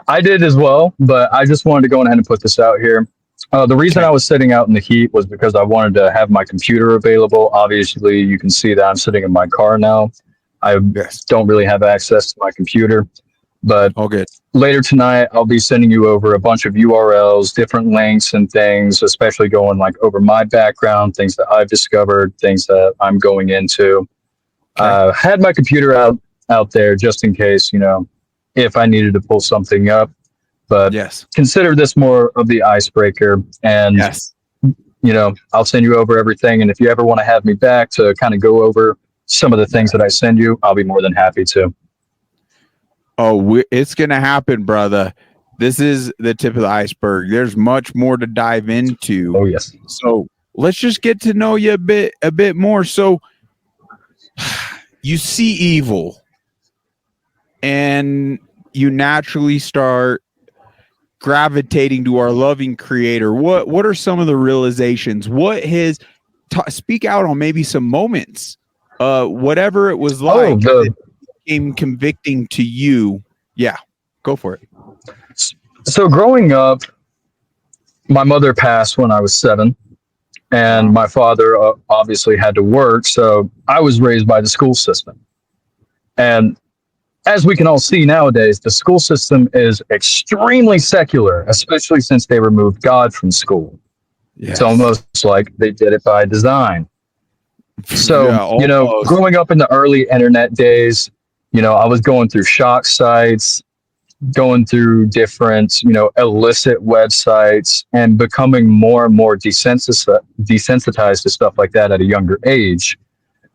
I did as well, but I just wanted to go ahead and put this out here. The reason I was sitting out in the heat was because I wanted to have my computer available. Obviously, you can see that I'm sitting in my car now. I don't really have access to my computer, but all good. Later tonight, I'll be sending you over a bunch of URLs, different links and things, especially going like over my background, things that I've discovered, things that I'm going into. Had my computer out there just in case, you know, if I needed to pull something up. But consider this more of the icebreaker. And, you know, I'll send you over everything. And if you ever want to have me back to kind of go over some of the things that I send you, I'll be more than happy to. Oh, it's going to happen, brother. This is the tip of the iceberg. There's much more to dive into. Oh, yes. So let's just get to know you a bit more. So you see evil and you naturally start gravitating to our loving creator. What are some of the realizations? What his speak out on maybe some moments, whatever it was like. Became convicting to you. Yeah, go for it. So growing up, my mother passed when I was 7, and my father obviously had to work, so I was raised by the school system. And as we can all see nowadays, the school system is extremely secular, especially since they removed God from school. It's almost like they did it by design. So, you know, growing up in the early internet days, you know, I was going through shock sites, going through different, you know, illicit websites, and becoming more and more desensitized to stuff like that at a younger age.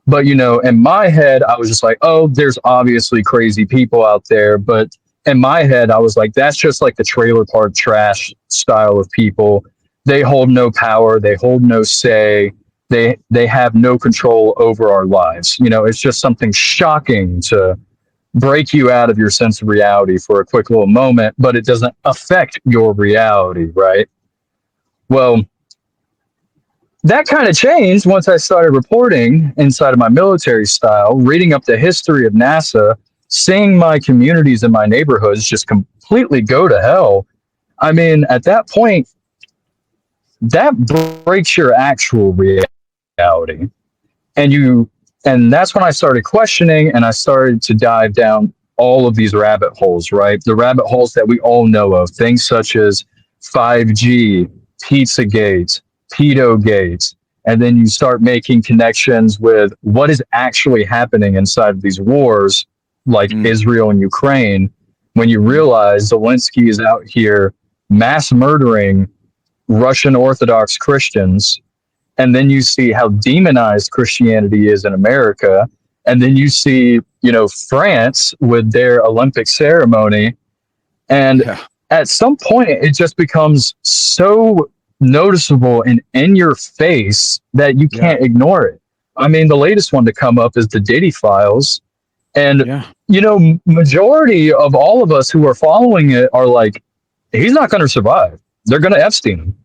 But, you know, in my head, I was just like, oh, there's obviously crazy people out there. But in my head, I was like, that's just like the trailer park trash style of people. They hold no power. They hold no say. They have no control over our lives. You know, it's just something shocking to break you out of your sense of reality for a quick little moment, but it doesn't affect your reality, right? Well, that kind of changed once I started reporting inside of my military style, reading up the history of NASA, seeing my communities and my neighborhoods just completely go to hell. I mean, at that point, that breaks your actual reality. And that's when I started questioning, and I started to dive down all of these rabbit holes, right? The rabbit holes that we all know of, things such as 5G, Pizzagate, Pedogate, and then you start making connections with what is actually happening inside of these wars, like Israel and Ukraine, when you realize Zelensky is out here mass murdering Russian Orthodox Christians. And then you see how demonized Christianity is in America. And then you see, you know, France with their Olympic ceremony. And at some point, it just becomes so noticeable and in your face that you can't ignore it. I mean, the latest one to come up is the Diddy files. And, you know, majority of all of us who are following it are like, he's not going to survive. They're going to Epstein him.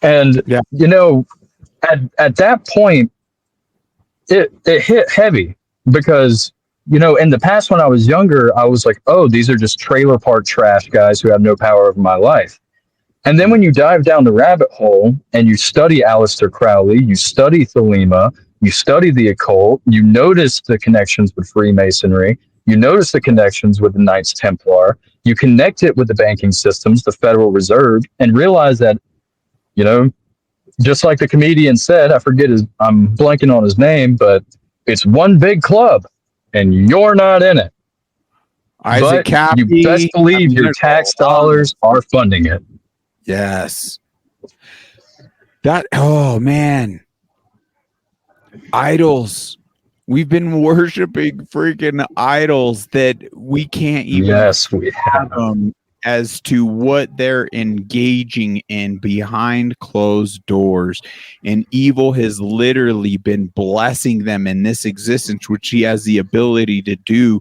And, you know, at that point, it hit heavy because, you know, in the past when I was younger, I was like, oh, these are just trailer park trash guys who have no power over my life. And then when you dive down the rabbit hole and you study Aleister Crowley, you study Thelema, you study the occult, you notice the connections with Freemasonry, you notice the connections with the Knights Templar, you connect it with the banking systems, the Federal Reserve, and realize that, you know, just like the comedian said, I'm blanking on his name, but it's one big club and you're not in it. Isaac Cappy, you best believe your tax dollars are funding it. Yes. Oh man. Idols. We've been worshiping freaking idols that we can't even we have. fathom as to what they're engaging in behind closed doors. And evil has literally been blessing them in this existence, which he has the ability to do,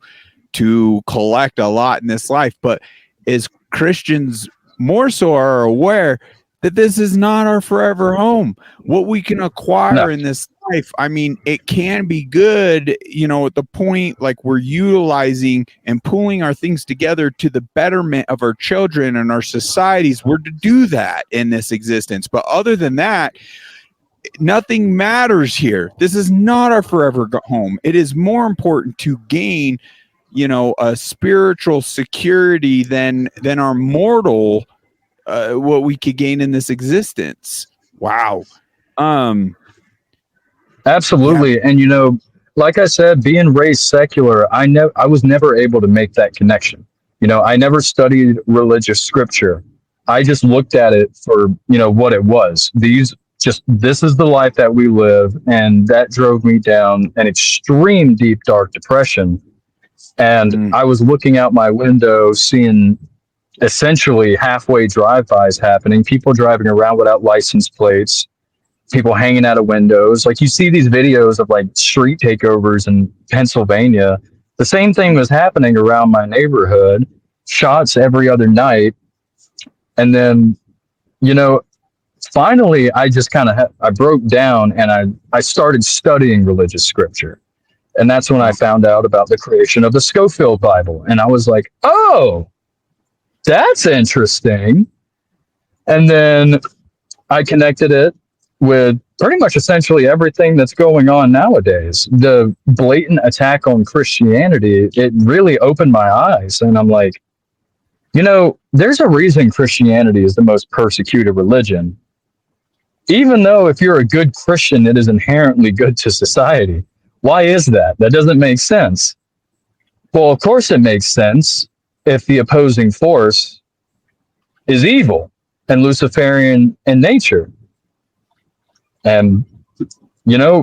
to collect a lot in this life. But as Christians more so are aware that this is not our forever home. What we can acquire in this life, I mean, it can be good, at the point like we're utilizing and pulling our things together to the betterment of our children and our societies. We're to do that in this existence. But other than that, nothing matters here. This is not our forever home. It is more important to gain, a spiritual security than our mortal what we could gain in this existence. Wow. Absolutely. Yeah. And like I said, being raised secular, I was never able to make that connection. I never studied religious scripture. I just looked at it for, what it was. This is the life that we live, and that drove me down an extreme deep dark depression. And I was looking out my window seeing essentially halfway drive-bys happening, people driving around without license plates, people hanging out of windows. Like, you see these videos of like street takeovers in Pennsylvania. The same thing was happening around my neighborhood, shots every other night. And then, finally I just kind of I broke down, and I started studying religious scripture. And that's when I found out about the creation of the Scofield Bible. And I was like, oh, that's interesting. And then I connected it with pretty much essentially everything that's going on nowadays. The blatant attack on Christianity, it really opened my eyes. And I'm like, there's a reason Christianity is the most persecuted religion. Even though if you're a good Christian, it is inherently good to society. Why is that? That doesn't make sense. Well, of course it makes sense if the opposing force is evil and Luciferian in nature. And,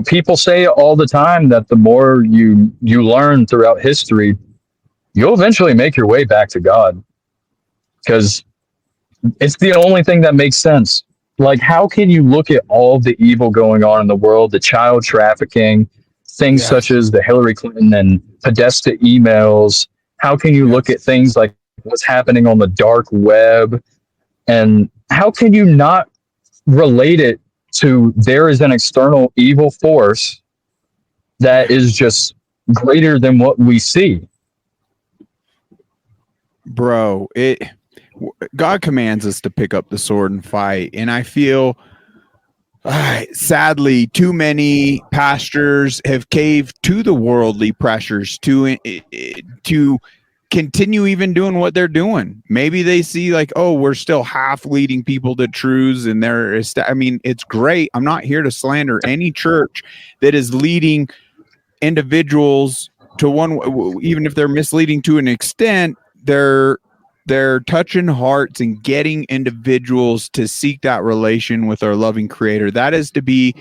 people say all the time that the more you learn throughout history, you'll eventually make your way back to God, because it's the only thing that makes sense. Like, how can you look at all the evil going on in the world, the child trafficking, things such as the Hillary Clinton and Podesta emails? How can you look at things like what's happening on the dark web? And how can you not relate it to there is an external evil force that is just greater than what we see? Bro, God commands us to pick up the sword and fight. And I feel, sadly, too many pastors have caved to the worldly pressures to continue even doing what they're doing. Maybe they see like, oh, we're still half leading people to truths, and it's great. I'm not here to slander any church that is leading individuals to one, even if they're misleading to an extent, they're touching hearts and getting individuals to seek that relation with our loving Creator. That is to be,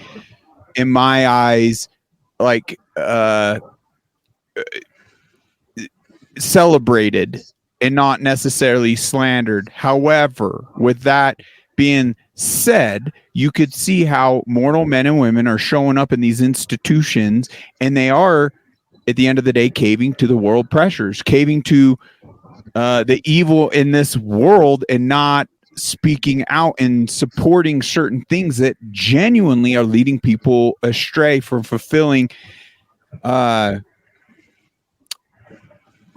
in my eyes, like celebrated and not necessarily slandered. However, with that being said, you could see how mortal men and women are showing up in these institutions, and they are, at the end of the day, caving to the world pressures, caving to the evil in this world, and not speaking out and supporting certain things that genuinely are leading people astray from fulfilling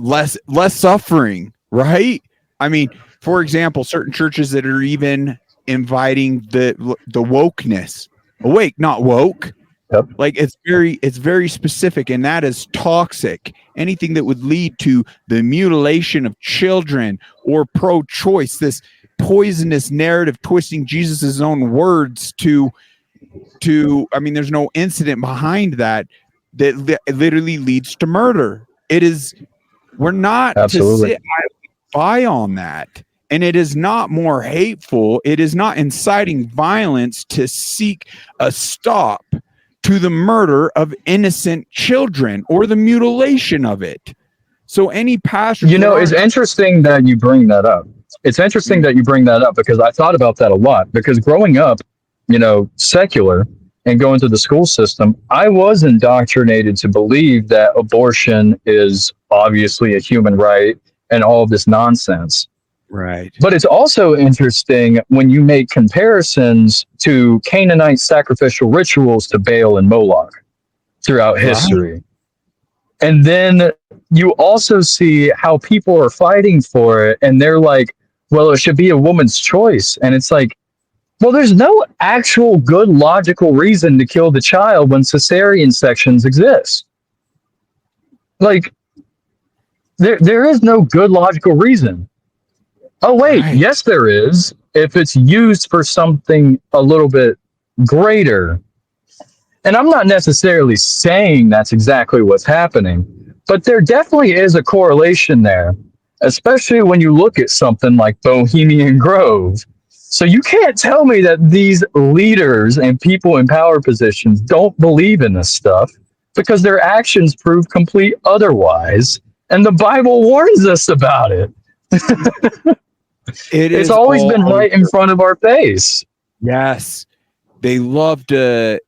less suffering, right? I mean, for example, certain churches that are even inviting the wokeness, awake, not woke. Yep. Like, it's very specific, and that is toxic. Anything that would lead to the mutilation of children or pro-choice, this poisonous narrative twisting Jesus's own words to there's no incident behind that literally leads to murder. We're not Absolutely. to sit by on that. And it is not more hateful. It is not inciting violence to seek a stop to the murder of innocent children or the mutilation of it. So any pastor, it's interesting that you bring that up. It's interesting that you bring that up because I thought about that a lot. Because growing up, secular and going to the school system, I was indoctrinated to believe that abortion is obviously a human right and all of this nonsense. right? But it's also interesting when you make comparisons to Canaanite sacrificial rituals to Baal and Moloch throughout history. And then you also see how people are fighting for it. And they're like, well, it should be a woman's choice. And it's like, well, there's no actual good logical reason to kill the child when cesarean sections exist. Like, there is no good logical reason. Oh, wait, Right. yes, there is. If it's used for something a little bit greater. And I'm not necessarily saying that's exactly what's happening, but there definitely is a correlation there, especially when you look at something like Bohemian Grove. So you can't tell me that these leaders and people in power positions don't believe in this stuff because their actions prove complete otherwise. And the Bible warns us about it. It's always been right in front of our face. Yes. They love to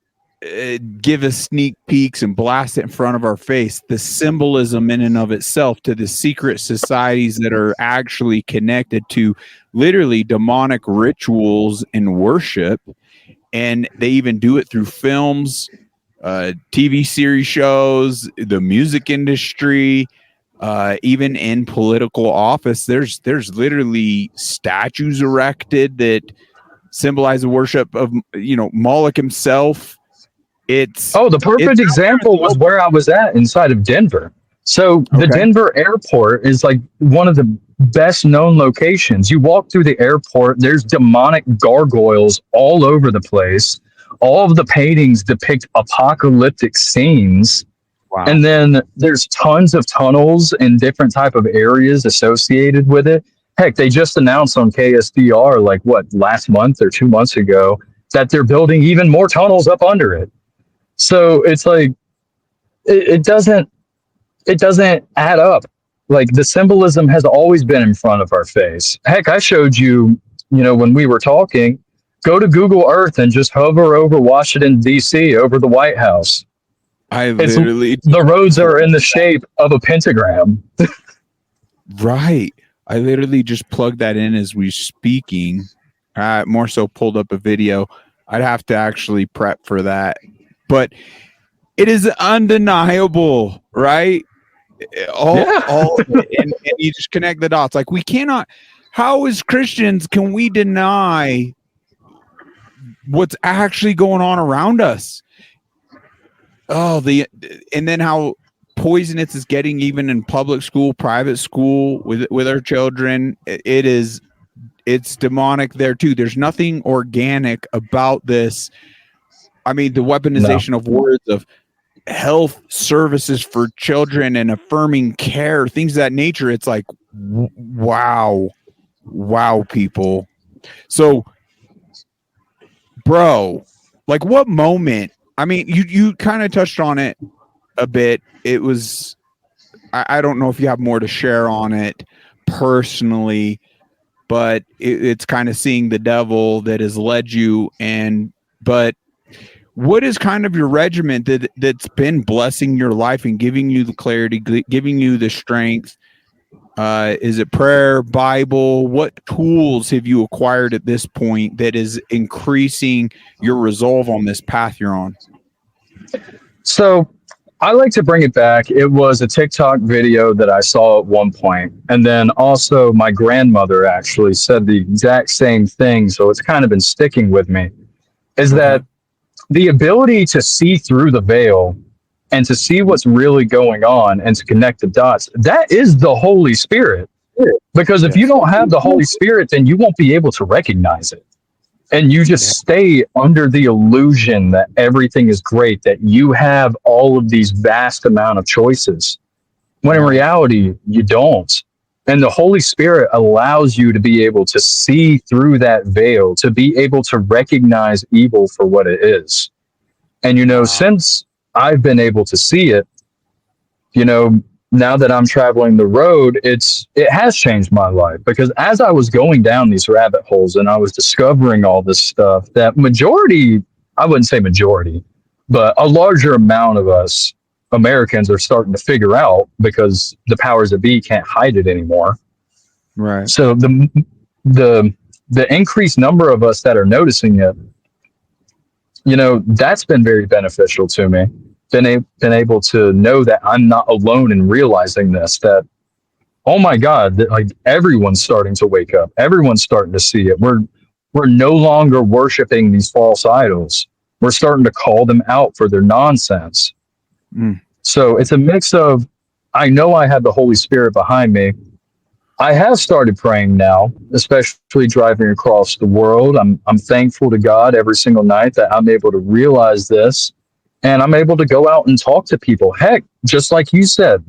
give us sneak peeks and blast it in front of our face. The symbolism in and of itself to the secret societies that are actually connected to literally demonic rituals and worship. And they even do it through films, TV series shows, the music industry, even in political office. There's literally statues erected that symbolize the worship of Moloch himself. The perfect example was where I was at inside of Denver. So the Denver airport is like one of the best known locations. You walk through the airport, there's demonic gargoyles all over the place. All of the paintings depict apocalyptic scenes. Wow. And then there's tons of tunnels in different type of areas associated with it. Heck, they just announced on KSDR, last month or 2 months ago, that they're building even more tunnels up under it. So it's like, it doesn't add up. Like, the symbolism has always been in front of our face. Heck, I showed you, when we were talking, go to Google Earth and just hover over Washington, D.C., over the White House. The roads are in the shape of a pentagram. Right. I literally just plugged that in as we're speaking. More so pulled up a video. I'd have to actually prep for that. But it is undeniable, right? All and you just connect the dots. Like, we cannot, how as Christians can we deny what's actually going on around us? And then how poisonous it's getting even in public school, private school with our children. It's demonic there too. There's nothing organic about this. I mean, the weaponization of words, of health services for children and affirming care, things of that nature. It's like, wow, people. So, bro, like, what moment? I mean, you kind of touched on it a bit. It was, I don't know if you have more to share on it personally, but it's kind of seeing the devil that has led you. But what is kind of your regimen that's been blessing your life and giving you the clarity, giving you the strength? Is it prayer, Bible? What tools have you acquired at this point that is increasing your resolve on this path you're on? So I like to bring it back. It was a TikTok video that I saw at one point. And then also my grandmother actually said the exact same thing. So it's kind of been sticking with me, is that the ability to see through the veil and to see what's really going on and to connect the dots, that is the Holy Spirit. Because if you don't have the Holy Spirit, then you won't be able to recognize it. And you just stay under the illusion that everything is great, that you have all of these vast amount of choices, when in reality, you don't. And the Holy Spirit allows you to be able to see through that veil, to be able to recognize evil for what it is. And, since I've been able to see it, now that I'm traveling the road, it has changed my life, because as I was going down these rabbit holes and I was discovering all this stuff that I wouldn't say majority, but a larger amount of us Americans are starting to figure out, because the powers that be can't hide it anymore. Right. So the increased number of us that are noticing it, that's been very beneficial to me. Been able to know that I'm not alone in realizing this, that, oh my God, that like everyone's starting to wake up. Everyone's starting to see it. We're no longer worshiping these false idols. We're starting to call them out for their nonsense. So it's a mix of, I know I have the Holy Spirit behind me. I have started praying now, especially driving across the world. I'm thankful to God every single night that I'm able to realize this, and I'm able to go out and talk to people. Heck, just like you said,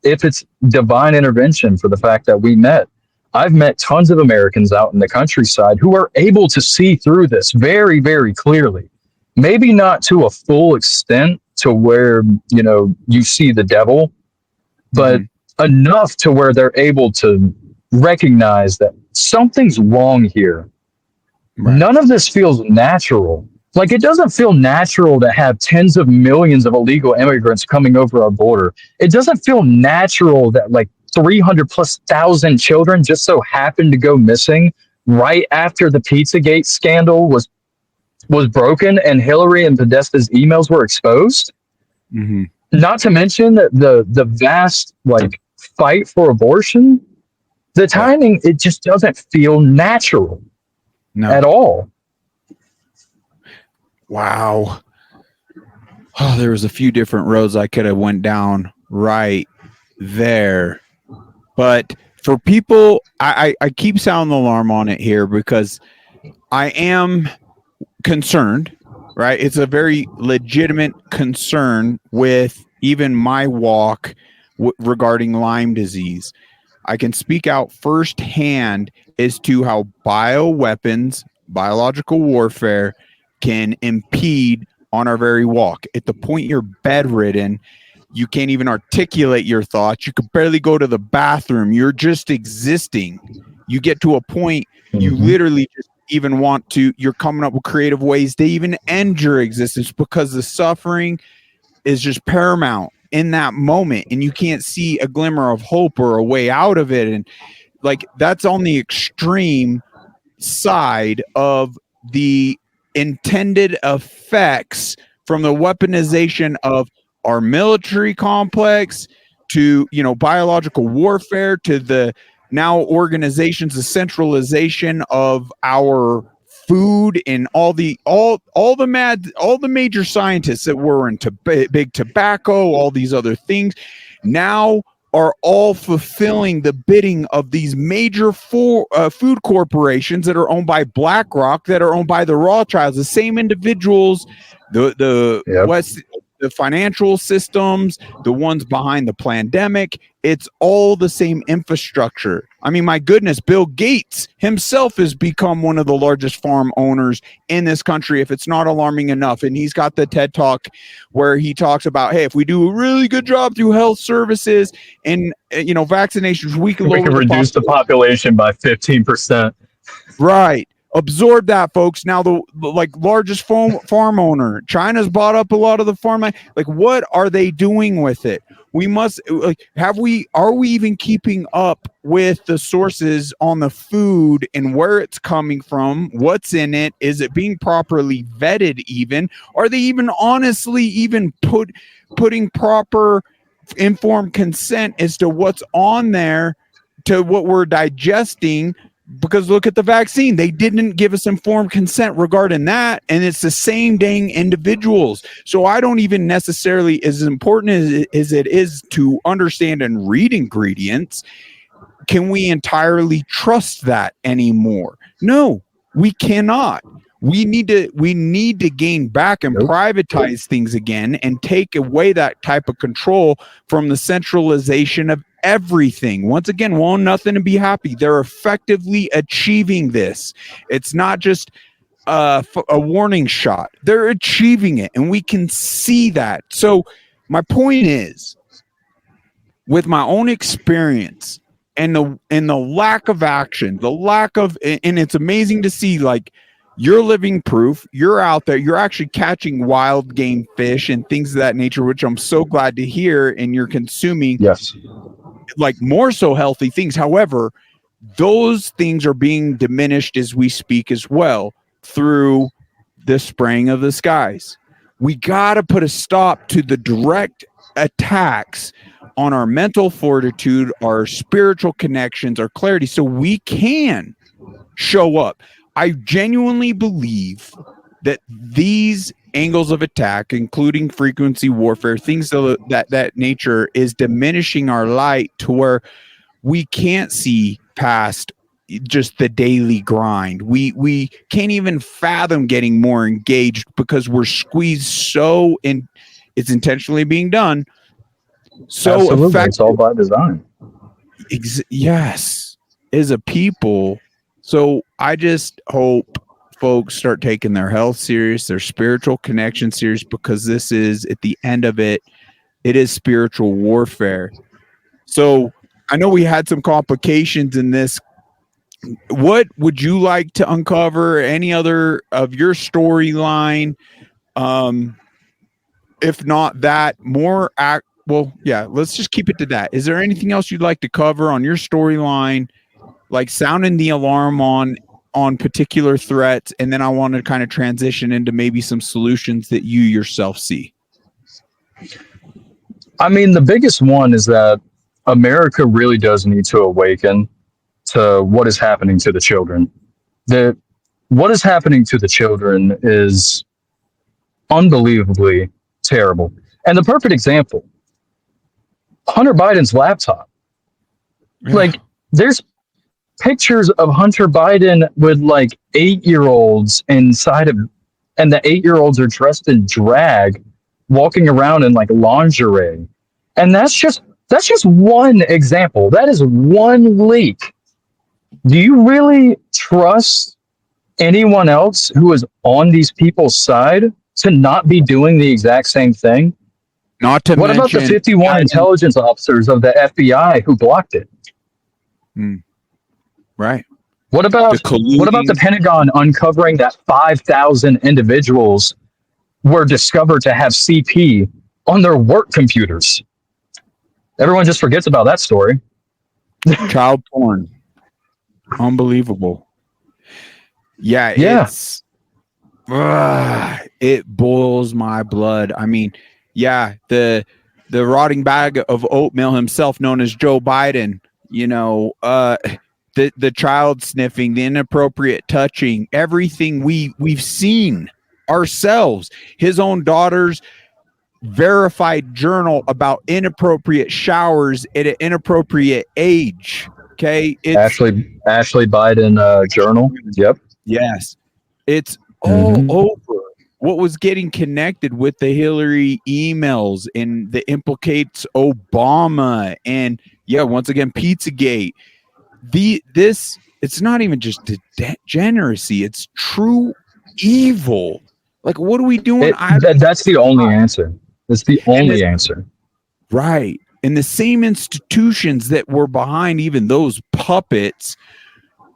if it's divine intervention for the fact that we met. I've met tons of Americans out in the countryside who are able to see through this very, very clearly. Maybe not to a full extent to where, you see the devil, but enough to where they're able to recognize that something's wrong here. Right. None of this feels natural. Like, it doesn't feel natural to have tens of millions of illegal immigrants coming over our border. It doesn't feel natural that like 300,000+ children just so happened to go missing right after the Pizzagate scandal was broken and Hillary and Podesta's emails were exposed. Not to mention the vast fight for abortion. The timing, it just doesn't feel natural at all. Wow. Oh, there was a few different roads I could have went down right there. But for people, I keep sounding the alarm on it here because I am concerned, right? It's a very legitimate concern with even my walk regarding Lyme disease. I can speak out firsthand as to how bioweapons, biological warfare can impede on our very walk. At the point you're bedridden, you can't even articulate your thoughts. You can barely go to the bathroom. You're just existing. You get to a point you literally just even want to, you're coming up with creative ways to even end your existence because the suffering is just paramount in that moment and you can't see a glimmer of hope or a way out of it. And that's on the extreme side of the intended effects from the weaponization of our military complex to, biological warfare, to the now organizations, the centralization of our food and all the major scientists that were into big tobacco, all these other things now are all fulfilling the bidding of these major food corporations that are owned by BlackRock, that are owned by the Rothschilds, the same individuals, the financial systems, the ones behind the pandemic. It's all the same infrastructure. I mean, my goodness, Bill Gates himself has become one of the largest farm owners in this country, if it's not alarming enough. And he's got the TED Talk where he talks about, hey, if we do a really good job through health services and, vaccinations, we can reduce the population by 15%. Right. Absorb that, folks. Now the largest farm owner, China's bought up a lot of the farmland. What are they doing with it? We must are we even keeping up with the sources on the food and where it's coming from? What's in it? Is it being properly vetted even? Are they even honestly even putting proper informed consent as to what's on there to what we're digesting? Because look at the vaccine. They didn't give us informed consent regarding that. And it's the same dang individuals. So I don't even necessarily, as important as it is to understand and read ingredients, can we entirely trust that anymore? No, we cannot. We need to gain back and privatize things again and take away that type of control from the centralization of everything. Once again, want nothing to be happy. They're effectively achieving this. It's not just a warning shot. They're achieving it, and we can see that. So my point is, with my own experience and the lack of action, and it's amazing to see, like, you're living proof. You're out there. You're actually catching wild game fish and things of that nature, which I'm so glad to hear. And you're consuming, Yes, like, more so healthy things. However, those things are being diminished as we speak as well through the spraying of the skies. We got to put a stop to the direct attacks on our mental fortitude, our spiritual connections, our clarity, so we can show up. I genuinely believe that these angles of attack, including frequency warfare, things of that nature, is diminishing our light to where we can't see past just the daily grind. We can't even fathom getting more engaged because we're squeezed so in. It's intentionally being done. So absolutely. effective. It's all by design. Yes, as a people. So I just hope folks start taking their health serious, their spiritual connection serious, because this is, at the end of it, it is spiritual warfare. So I know we had some complications in this. What would you like to uncover? Any other of your storyline? If not that, well, yeah, let's just keep it to that. Is there anything else you'd like to cover on your storyline, like sounding the alarm on particular threats? And then I want to kind of transition into maybe some solutions that you yourself see. I mean, the biggest one is that America really does need to awaken to what is happening to the children. What is happening to the children is unbelievably terrible. And the perfect example, Hunter Biden's laptop. Like, there's pictures of Hunter Biden with like 8-year-olds inside of, and the 8-year-olds are dressed in drag, walking around in like lingerie. And that's just one example. That is one leak. Do you really trust anyone else who is on these people's side to not be doing the exact same thing? Not to what mention, about the 51 intelligence officers of the FBI who blocked it? Right. What about the Pentagon uncovering that 5,000 individuals were discovered to have CP on their work computers? Everyone just forgets about that story. Child porn. Unbelievable. Yeah. It boils my blood. I mean, yeah, the rotting bag of oatmeal himself, known as Joe Biden, the child sniffing, the inappropriate touching, everything we've seen ourselves. His own daughter's verified journal about inappropriate showers at an inappropriate age. Okay, it's Ashley Biden journal. Yep. Yes, it's all over. What was getting connected with the Hillary emails and that implicates Obama, and once again, Pizzagate. It's not even just degeneracy; it's true evil. Like, what are we doing? That's the only answer. That's the only answer. Right. And the same institutions that were behind even those puppets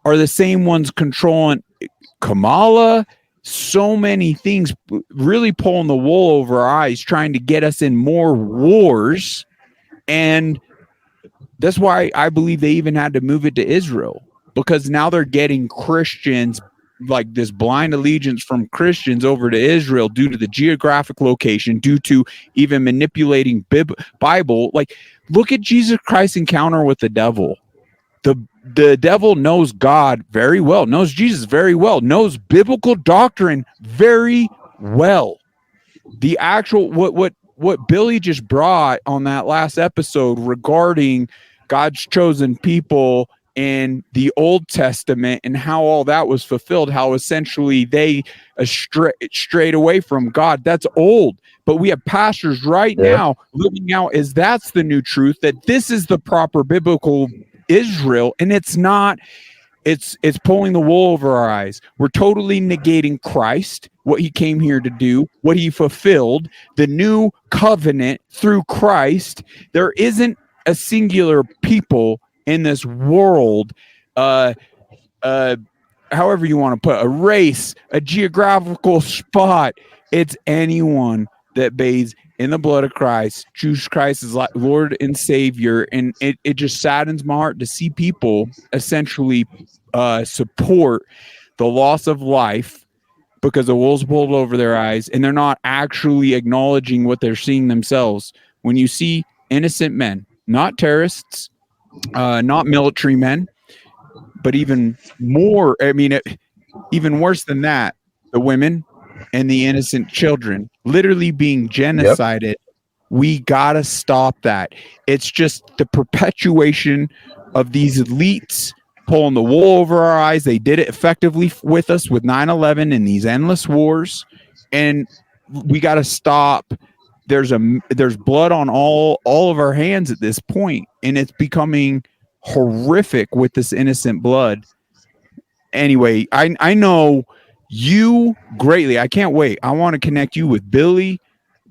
are the same ones controlling Kamala. So many things, really pulling the wool over our eyes, trying to get us in more wars. And that's why I believe they even had to move it to Israel, because now they're getting Christians, like this blind allegiance from Christians over to Israel due to the geographic location, due to even manipulating Bible. Like, look at Jesus Christ's encounter with the devil. The devil knows God very well, knows Jesus very well, knows biblical doctrine very well. The actual what Billy just brought on that last episode regarding God's chosen people in the Old Testament and how all that was fulfilled, how essentially they strayed away from God. That's old. But we have pastors now living out as that's the new truth, that this is the proper biblical Israel. And it's not It's pulling the wool over our eyes. We're totally negating Christ, what he came here to do, what he fulfilled, the new covenant through Christ. There isn't a singular people in this world, however you want to put it, a race, a geographical spot. It's anyone that bathes in the blood of Christ, choose Christ as Lord and Savior. And it just saddens my heart to see people essentially support the loss of life because the wool's pulled over their eyes, and they're not actually acknowledging what they're seeing themselves. When you see innocent men, not terrorists, not military men, but even more, even worse than that, the women and the innocent children literally being genocided. Yep. We gotta stop that. It's just the perpetuation of these elites pulling the wool over our eyes. They did it effectively with us with 9/11 and these endless wars, and we gotta stop. There's blood on all of our hands at this point, and it's becoming horrific with this innocent blood. Anyway, I know you greatly. I can't wait. I want to connect you with Billy.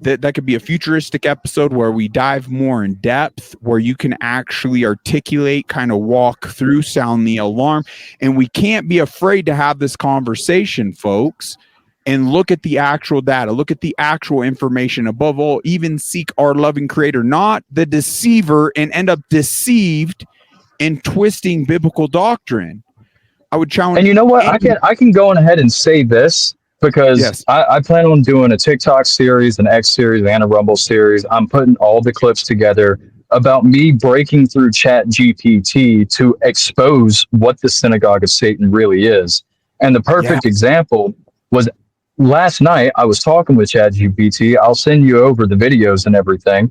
That could be a futuristic episode where we dive more in depth, where you can actually articulate, kind of walk through, sound the alarm. And we can't be afraid to have this conversation, folks, and look at the actual data, look at the actual information. Above all, even seek our loving creator, not the deceiver, and end up deceived in twisting biblical doctrine. I would challenge. And you know what? I can go on ahead and say this, because yes. I plan on doing a TikTok series, an X series, and a Rumble series. I'm putting all the clips together about me breaking through ChatGPT to expose what the synagogue of Satan really is. And the perfect example was last night. I was talking with ChatGPT. I'll send you over the videos and everything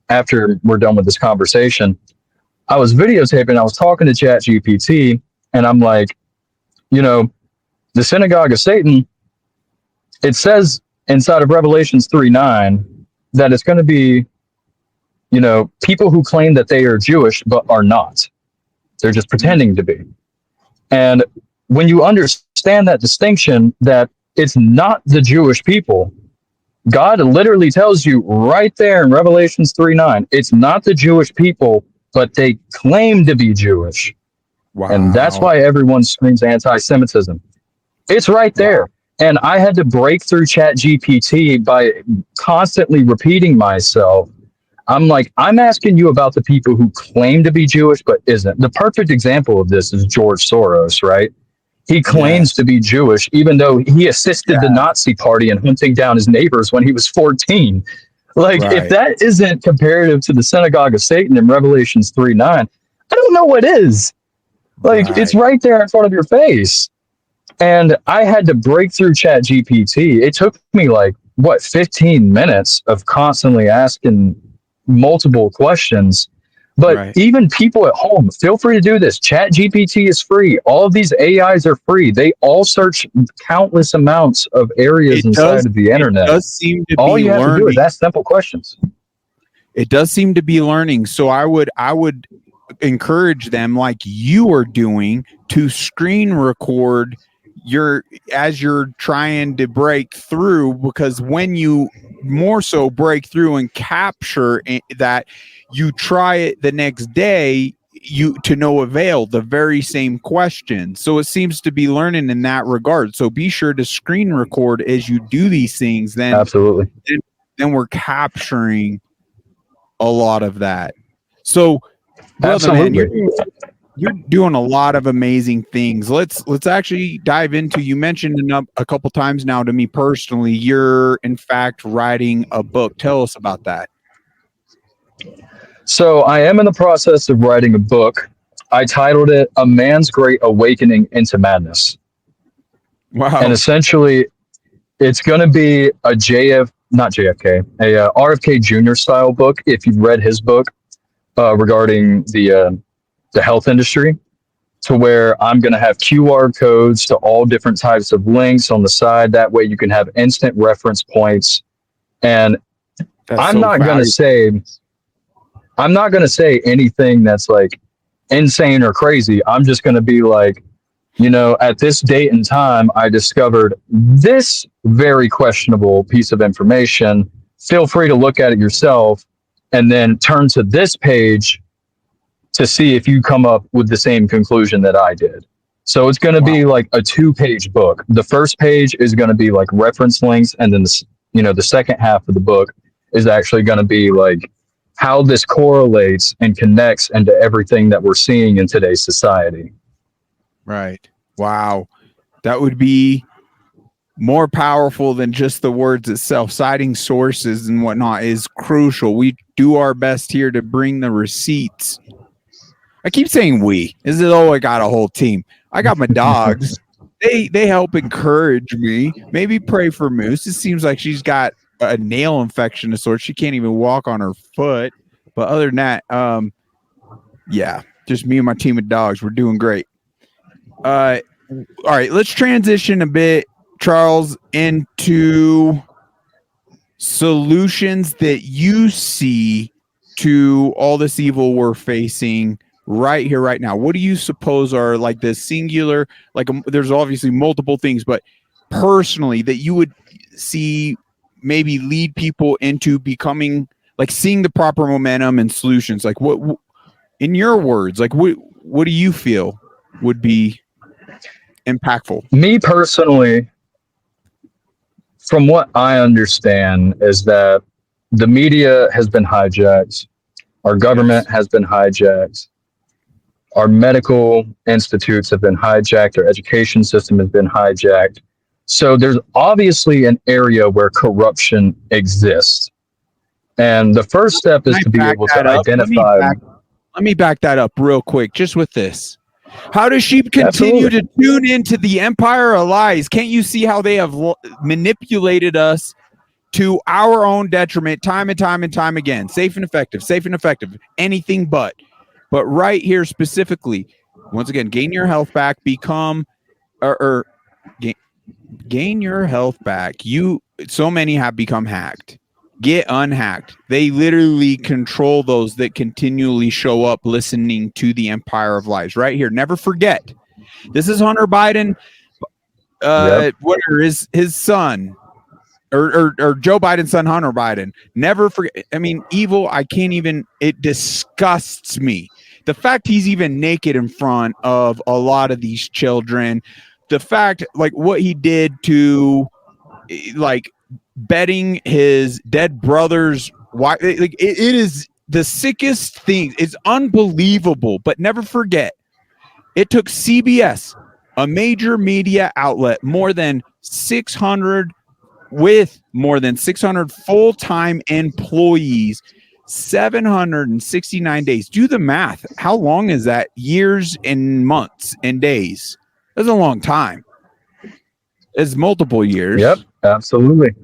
after we're done with this conversation. I was videotaping. I was talking to ChatGPT. And I'm like, the synagogue of Satan, it says inside of Revelations 3:9 that it's going to be, people who claim that they are Jewish, but are not. They're just pretending to be. And when you understand that distinction, that it's not the Jewish people, God literally tells you right there in Revelations 3:9, it's not the Jewish people, but they claim to be Jewish. Wow. And that's why everyone screams anti-Semitism. It's right there. Wow. And I had to break through ChatGPT by constantly repeating myself. I'm like, I'm asking you about the people who claim to be Jewish, but isn't. The perfect example of this is George Soros, right? He claims to be Jewish, even though he assisted the Nazi party in hunting down his neighbors when he was 14. Like, if that isn't comparative to the synagogue of Satan in Revelations 3:9, I don't know what is. Like, it's right there in front of your face. And I had to break through ChatGPT. It took me 15 minutes of constantly asking multiple questions. But even people at home, feel free to do this. ChatGPT is free. All of these AIs are free. They all search countless amounts of areas inside of the internet. It does seem to all be you have to do is ask simple questions. It does seem to be learning. So I would encourage them, like you are doing, to screen record as you're trying to break through, because when you more so break through and capture that, you try it the next day, to no avail, the very same question. So it seems to be learning in that regard. So be sure to screen record as you do these things. Then absolutely, then we're capturing a lot of that. So brother, man, you're doing a lot of amazing things. Let's actually dive into, you mentioned a couple times now to me personally, you're in fact writing a book. Tell us about that. So I am in the process of writing a book. I titled it A Man's Great Awakening into Madness. Wow. And essentially it's going to be a RFK Jr. style book. If you've read his book regarding the health industry, to where I'm going to have QR codes to all different types of links on the side. That way you can have instant reference points. And I'm not going to say anything that's insane or crazy. I'm just going to be like, you know, at this date and time, I discovered this very questionable piece of information. Feel free to look at it yourself and then turn to this page to see if you come up with the same conclusion that I did. So it's going to be like a 2-page book. The first page is going to be like reference links. And then, the second half of the book is actually going to be like how this correlates and connects into everything that we're seeing in today's society. Right. Wow. That would be more powerful than just the words itself. Citing sources and whatnot is crucial. We do our best here to bring the receipts. I keep saying we. This is I got a whole team. I got my dogs. They help encourage me. Maybe pray for Moose. It seems like she's got a nail infection of sorts. She can't even walk on her foot. But other than that, yeah, just me and my team of dogs. We're doing great. All right, let's transition a bit, Charles, into solutions that you see to all this evil we're facing right here, right now. What do you suppose are like the singular, like there's obviously multiple things, but personally that you would see maybe lead people into becoming, like seeing the proper momentum and solutions? Like what in your words, like what do you feel would be impactful? Me personally, from what I understand, is that the media has been hijacked, our government has been hijacked, our medical institutes have been hijacked, our education system has been hijacked. So there's obviously an area where corruption exists. And the first step is to be able to identify. Let me back that up real quick, just with this. How does she continue to tune into the empire of lies? Can't you see how they have manipulated us to our own detriment time and time and time again? Safe and effective, anything but. But right here specifically, once again, gain your health back, gain your health back. So many have become hacked. Get unhacked. They literally control those that continually show up listening to the empire of lies. Right here. Never forget. This is Hunter Biden. Whatever his son, or Joe Biden's son, Hunter Biden. Never forget. I mean, evil. I can't even. It disgusts me. The fact he's even naked in front of a lot of these children. The fact, like, what he did to, like, betting his dead brother's wife, like, it is the sickest thing. It's unbelievable. But never forget, it took CBS, a major media outlet, more than 600 full-time employees, 769 days. Do the math. How long is that? Years and months and days. That's a long time. It's multiple years. Yep, absolutely.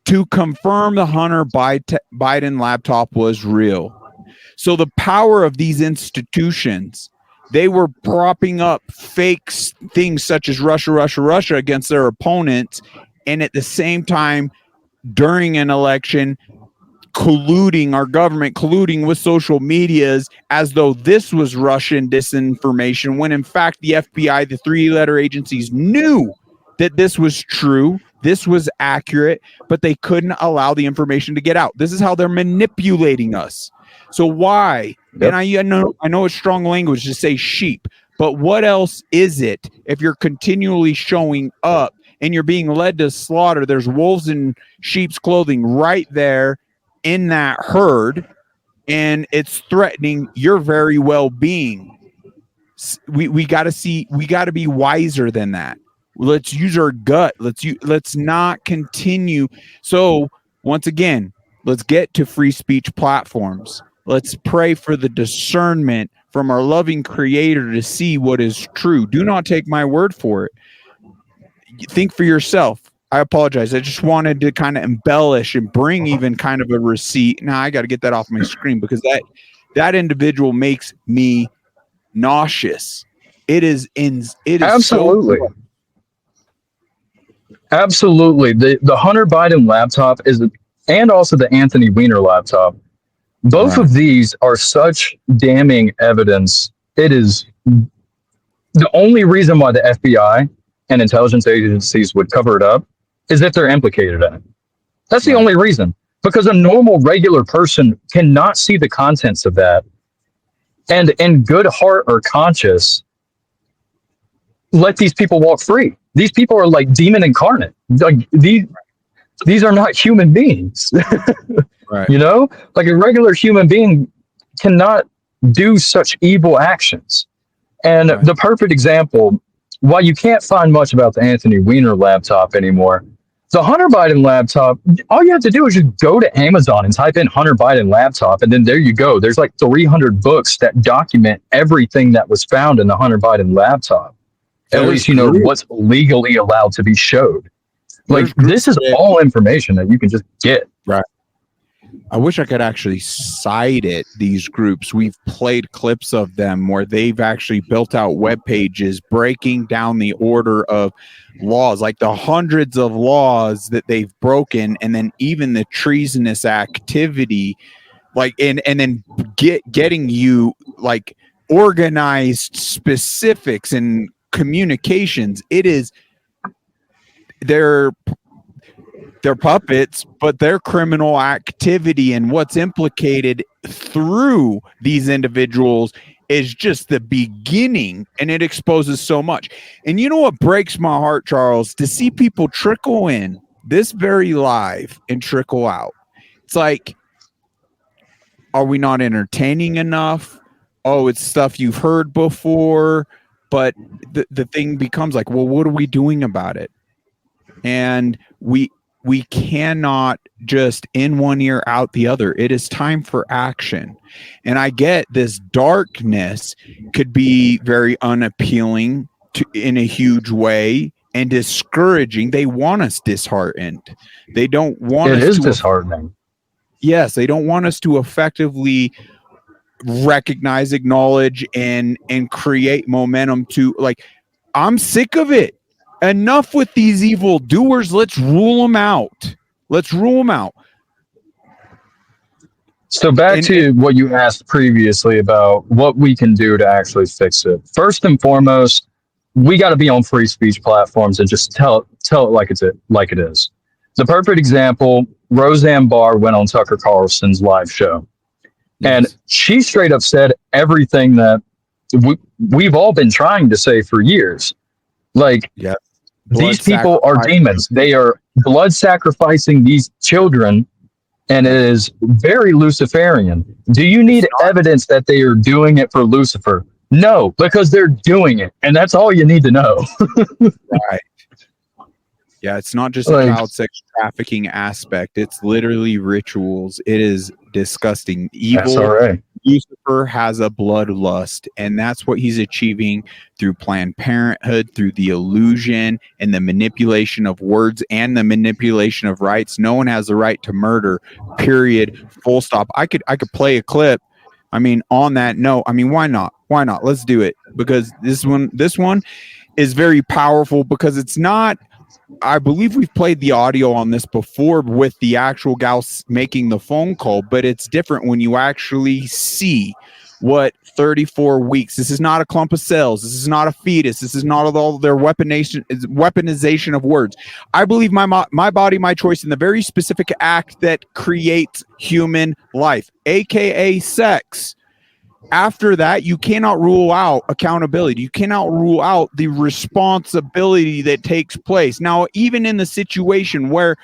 To confirm the Hunter Biden laptop was real. So the power of these institutions, they were propping up fake things such as Russia against their opponents, and at the same time, during an election, our government colluding with social medias as though this was Russian disinformation, when in fact the FBI, the 3-letter agencies, knew that this was true, this was accurate, but they couldn't allow the information to get out. This is how they're manipulating us. So why? Yep. And I know it's strong language to say sheep, but what else is it if you're continually showing up and you're being led to slaughter? There's wolves in sheep's clothing right there in that herd, and it's threatening your very well-being. We got to be wiser than that. Let's use our gut. Let's not continue. So once again, let's get to free speech platforms. Let's pray for the discernment from our loving creator to see what is true. Do not take my word for it. Think for yourself. I apologize. I just wanted to kind of embellish and bring even kind of a receipt. Now I got to get that off my screen because that individual makes me nauseous. It is absolutely. So absolutely. The Hunter Biden laptop and also the Anthony Weiner laptop. Both of these are such damning evidence it is the only reason why the FBI and intelligence agencies would cover it up is if they're implicated in it. That's the only reason, because a normal, regular person cannot see the contents of that and in good heart or conscience let these people walk free. These people are like demon incarnate. Like these are not human beings. Right. You know, like a regular human being cannot do such evil actions. And the perfect example, while you can't find much about the Anthony Weiner laptop anymore, the Hunter Biden laptop, all you have to do is just go to Amazon and type in Hunter Biden laptop, and then there you go. There's like 300 books that document everything that was found in the Hunter Biden laptop. At least you know what's legally allowed to be showed. Like, this is all information that you can just get. Right. I wish I could actually cite it, these groups. We've played clips of them where they've actually built out web pages breaking down the order of laws, like the hundreds of laws that they've broken, and then even the treasonous activity, like and then getting you like organized specifics and communications. It is they're puppets, but their criminal activity and what's implicated through these individuals is just the beginning, and it exposes so much. And you know what breaks my heart, Charles? To see people trickle in this very live and trickle out. It's like, are we not entertaining enough? Oh, it's stuff you've heard before. But the thing becomes like, well, what are we doing about it? And we cannot just in one ear out the other. It is time for action. And I get this darkness could be very unappealing in a huge way and discouraging. They want us disheartened. They don't want us to. It is disheartening. Yes, they don't want us to effectively recognize, acknowledge, and create momentum to, like, I'm sick of it. Enough with these evil doers. Let's rule them out. Let's rule them out. So back to what you asked previously about what we can do to actually fix it. First and foremost, we got to be on free speech platforms and just tell it like it is. The perfect example, Roseanne Barr went on Tucker Carlson's live show. Yes. And she straight up said everything that we've all been trying to say for years. Like, yeah. These people are demons. They are blood sacrificing these children, and it is very Luciferian. Do you need evidence that they are doing it for Lucifer? No, because they're doing it, and that's all you need to know. Right. Yeah, it's not just a child sex trafficking aspect. It's literally rituals. It is disgusting. Evil. SRA. Lucifer has a bloodlust, and that's what he's achieving through Planned Parenthood, through the illusion and the manipulation of words and the manipulation of rights. No one has the right to murder, period, full stop. I could play a clip. I mean, on that note, I mean, why not? Why not? Let's do it, because this one is very powerful, because it's not, I believe we've played the audio on this before with the actual gal making the phone call, but it's different when you actually see what 34 weeks. This is not a clump of cells. This is not a fetus. This is not all their weaponization of words. I believe my body, my choice, in the very specific act that creates human life, aka sex. After that, you cannot rule out accountability. You cannot rule out the responsibility that takes place. Now, even in the situation where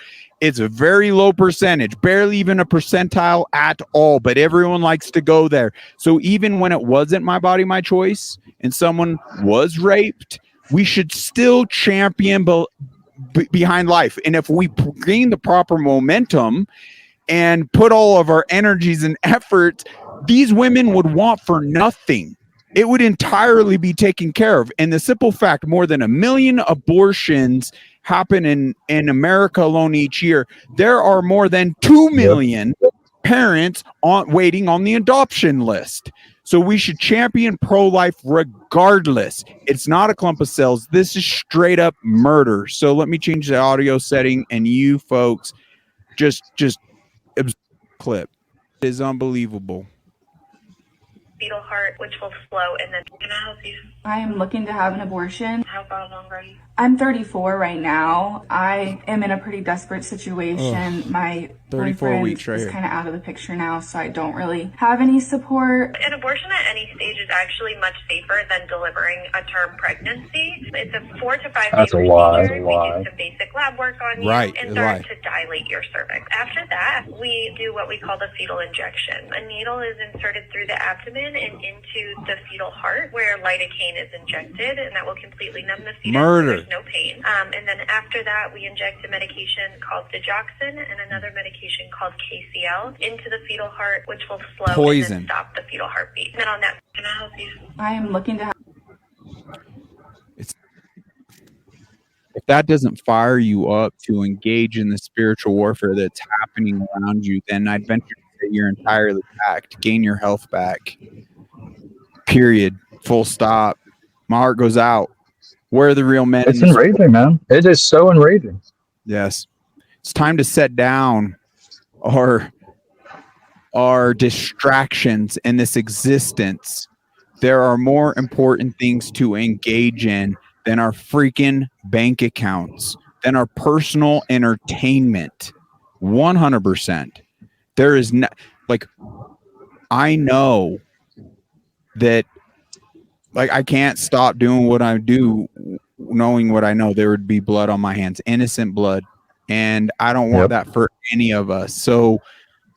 it's a very low percentage, barely even a percentile at all, but everyone likes to go there. So even when it wasn't my body, my choice, and someone was raped, we should still champion behind life. And if we gain the proper momentum and put all of our energies and efforts, these women would want for nothing. It would entirely be taken care of. And the simple fact, more than 1 million abortions happen in America alone each year. There are more than 2 million parents waiting on the adoption list. So we should champion pro-life regardless. It's not a clump of cells. This is straight up murder. So let me change the audio setting, and you folks just clip. It is unbelievable. fetal heart, which will flow, and then can I help you? I am looking to have an abortion. How far along are you? I'm 34 right now. I am in a pretty desperate situation. My 34 boyfriend weeks right is here. kind of out of the picture now, so I don't really have any support. An abortion at any stage is actually much safer than delivering a term pregnancy. It's a 4 to 5 day That's a procedure. lie. We do some basic lab work on you Right, and a start lie. to dilate your cervix. After that, we do what we call the fetal injection. A needle is inserted through the abdomen and into the fetal heart, where lidocaine is injected, and that will completely numb the fetus. Murder. There's no pain. And then after that, we inject a medication called digoxin and another medication called KCL into the fetal heart, which will slow Poison. and then stop the fetal heartbeat. And then on that, can I help you? I am looking to have If that doesn't fire you up to engage in the spiritual warfare that's happening around you, then I'd venture to say you're entirely packed. Gain your health back. Period. Full stop. My heart goes out. Where are the real men? It's in this enraging, man. It is so enraging. Yes. It's time to set down our distractions in this existence. There are more important things to engage in than our freaking bank accounts, than our personal entertainment. 100%. There is no, like, I know that, like, I can't stop doing what I do, knowing what I know. There would be blood on my hands, innocent blood, and I don't want that for any of us. So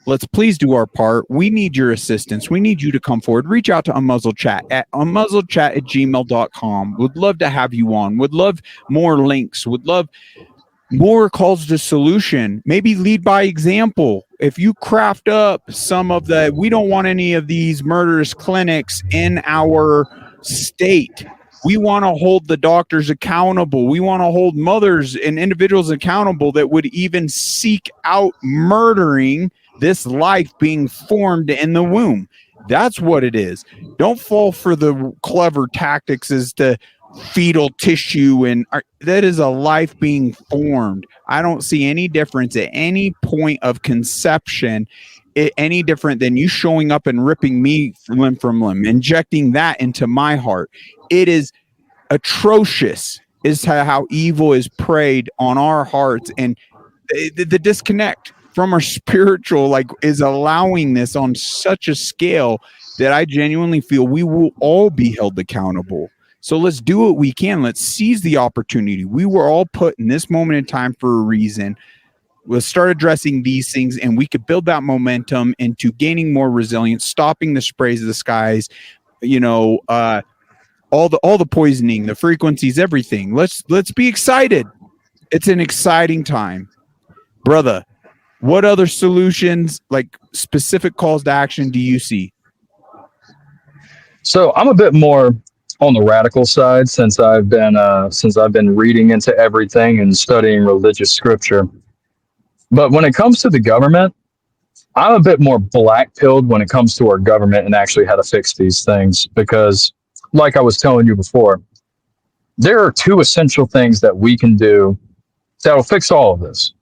let's please do our part. We need your assistance. We need you to come forward. Reach out to Unmuzzled Chat at unmuzzledchat@gmail.com. Would love to have you on. Would love more links. Would love more calls to solution. Maybe lead by example. If you craft up some of the, we don't want any of these murderous clinics in our state. We want to hold the doctors accountable. We want to hold mothers and individuals accountable that would even seek out murdering this life being formed in the womb. That's what it is. Don't fall for the clever tactics as to fetal tissue, and that is a life being formed. I don't see any difference at any point of conception, any different than you showing up and ripping me limb from limb, injecting that into my heart. It is atrocious as to how evil is preyed on our hearts, and the disconnect from our spiritual, like, is allowing this on such a scale that I genuinely feel we will all be held accountable. So let's do what we can. Let's seize the opportunity. We were all put in this moment in time for a reason. We'll start addressing these things, and we could build that momentum into gaining more resilience, stopping the sprays of the skies, all the poisoning, the frequencies, everything. Let's be excited. It's an exciting time. Brother, what other solutions, like specific calls to action, do you see? So I'm a bit more on the radical side since I've been reading into everything and studying religious scripture. But when it comes to the government, I'm a bit more black-pilled when it comes to our government and actually how to fix these things. Because, like I was telling you before, there are two essential things that we can do that will fix all of this.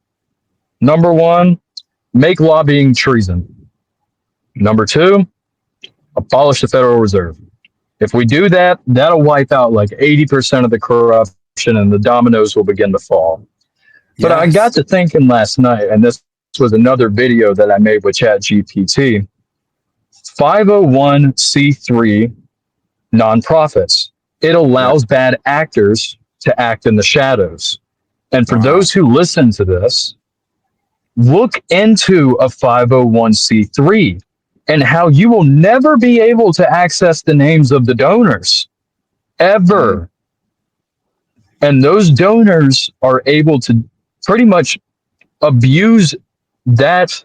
Number one, make lobbying treason. Number two, abolish the Federal Reserve. If we do that, that'll wipe out like 80% of the corruption and the dominoes will begin to fall. But I got to thinking last night, and this was another video that I made with ChatGPT, 501c3 nonprofits. It allows bad actors to act in the shadows. And for those who listen to this, look into a 501c3 and how you will never be able to access the names of the donors, ever. And those donors are able to pretty much abuse that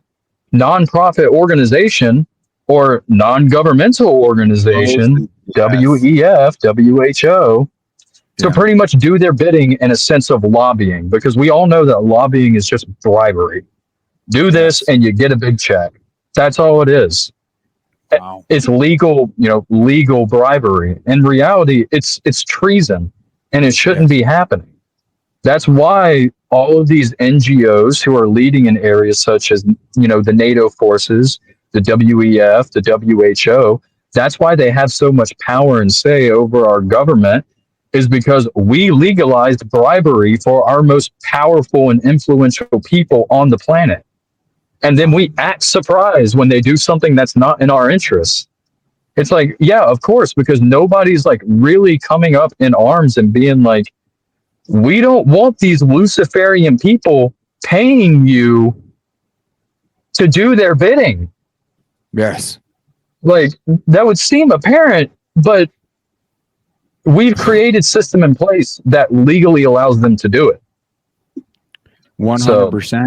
nonprofit organization or non-governmental organization, WEF, WHO, to pretty much do their bidding in a sense of lobbying, because we all know that lobbying is just bribery. Do this and you get a big check. That's all it is. Wow. It's legal, legal bribery. In reality, it's treason, and it shouldn't be happening. That's why all of these NGOs who are leading in areas such as, the NATO forces, the WEF, the WHO, That's why they have so much power and say over our government, is because we legalized bribery for our most powerful and influential people on the planet. And then we act surprised when they do something that's not in our interests. It's like, yeah, of course, because nobody's like really coming up in arms and being like, we don't want these Luciferian people paying you to do their bidding. Yes. Like, that would seem apparent, but we've created system in place that legally allows them to do it. 100%.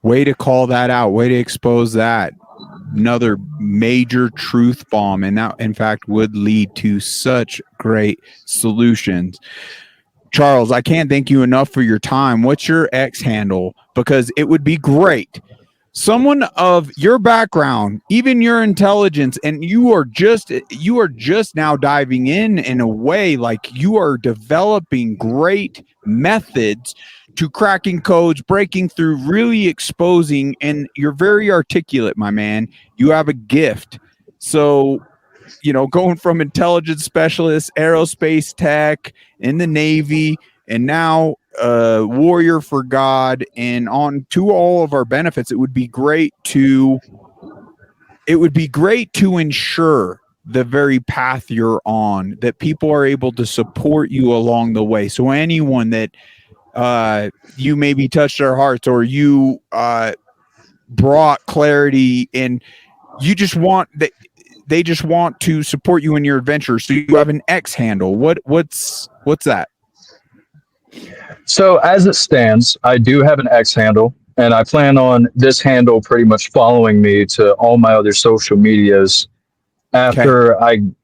Way to call that out. Way to expose that. Another major truth bomb, and that in fact would lead to such great solutions. Charles, I can't thank you enough for your time. What's your X handle? Because it would be great. Someone of your background, even your intelligence, and you are just now diving in a way like you are developing great methods to cracking codes, breaking through, really exposing, and you're very articulate, my man. You have a gift. So, going from intelligence specialist, aerospace tech, in the Navy, and now warrior for God, and on to all of our benefits, it would be great to ensure the very path you're on, that people are able to support you along the way. So anyone that you maybe touched their hearts, or you brought clarity, and you just want that they just want to support you in your adventure. So you have an X handle. What's that? So as it stands, I do have an X handle, and I plan on this handle pretty much following me to all my other social medias after I'm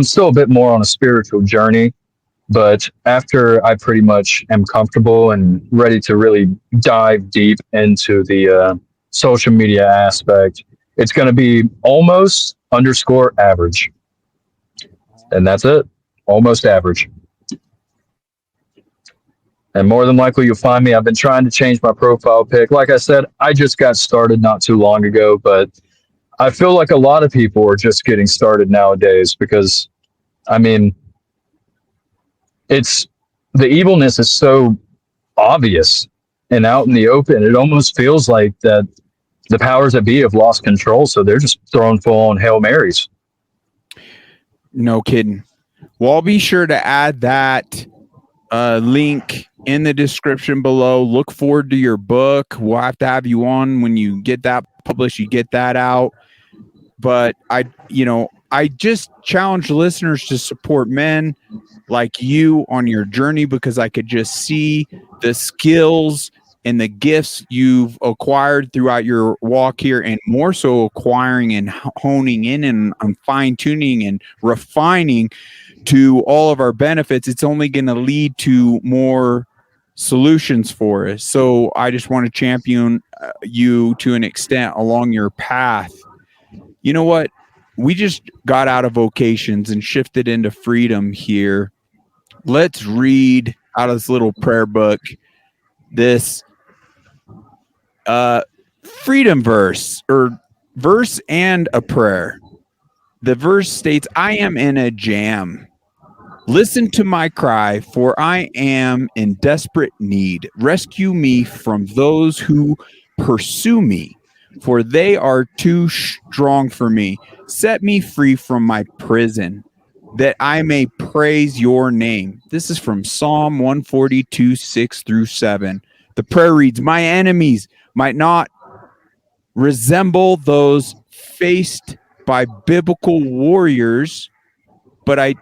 still a bit more on a spiritual journey, but after I pretty much am comfortable and ready to really dive deep into the social media aspect, it's going to be almost_average. And that's it. Almost average. And more than likely, you'll find me. I've been trying to change my profile pic. Like I said, I just got started not too long ago, but I feel like a lot of people are just getting started nowadays because, it's the evilness is so obvious and out in the open. It almost feels like that the powers that be have lost control, so they're just throwing full on Hail Marys. No kidding. Well, I'll be sure to add that link in the description below. Look forward to your book. We'll have to have you on when you get that published, you get that out. But I just challenge listeners to support men like you on your journey, because I could just see the skills and the gifts you've acquired throughout your walk here, and more so acquiring and honing in and fine tuning and refining to all of our benefits. It's only going to lead to more solutions for us. So I just want to champion you to an extent along your path. You know what? We just got out of vocations and shifted into freedom here. Let's read out of this little prayer book this freedom verse, or verse and a prayer. The verse states, I am in a jam. Listen to my cry, for I am in desperate need. Rescue me from those who pursue me, for they are too strong for me. Set me free from my prison, that I may praise your name. This is from Psalm 142, 6-7. The prayer reads, my enemies might not resemble those faced by biblical warriors, but I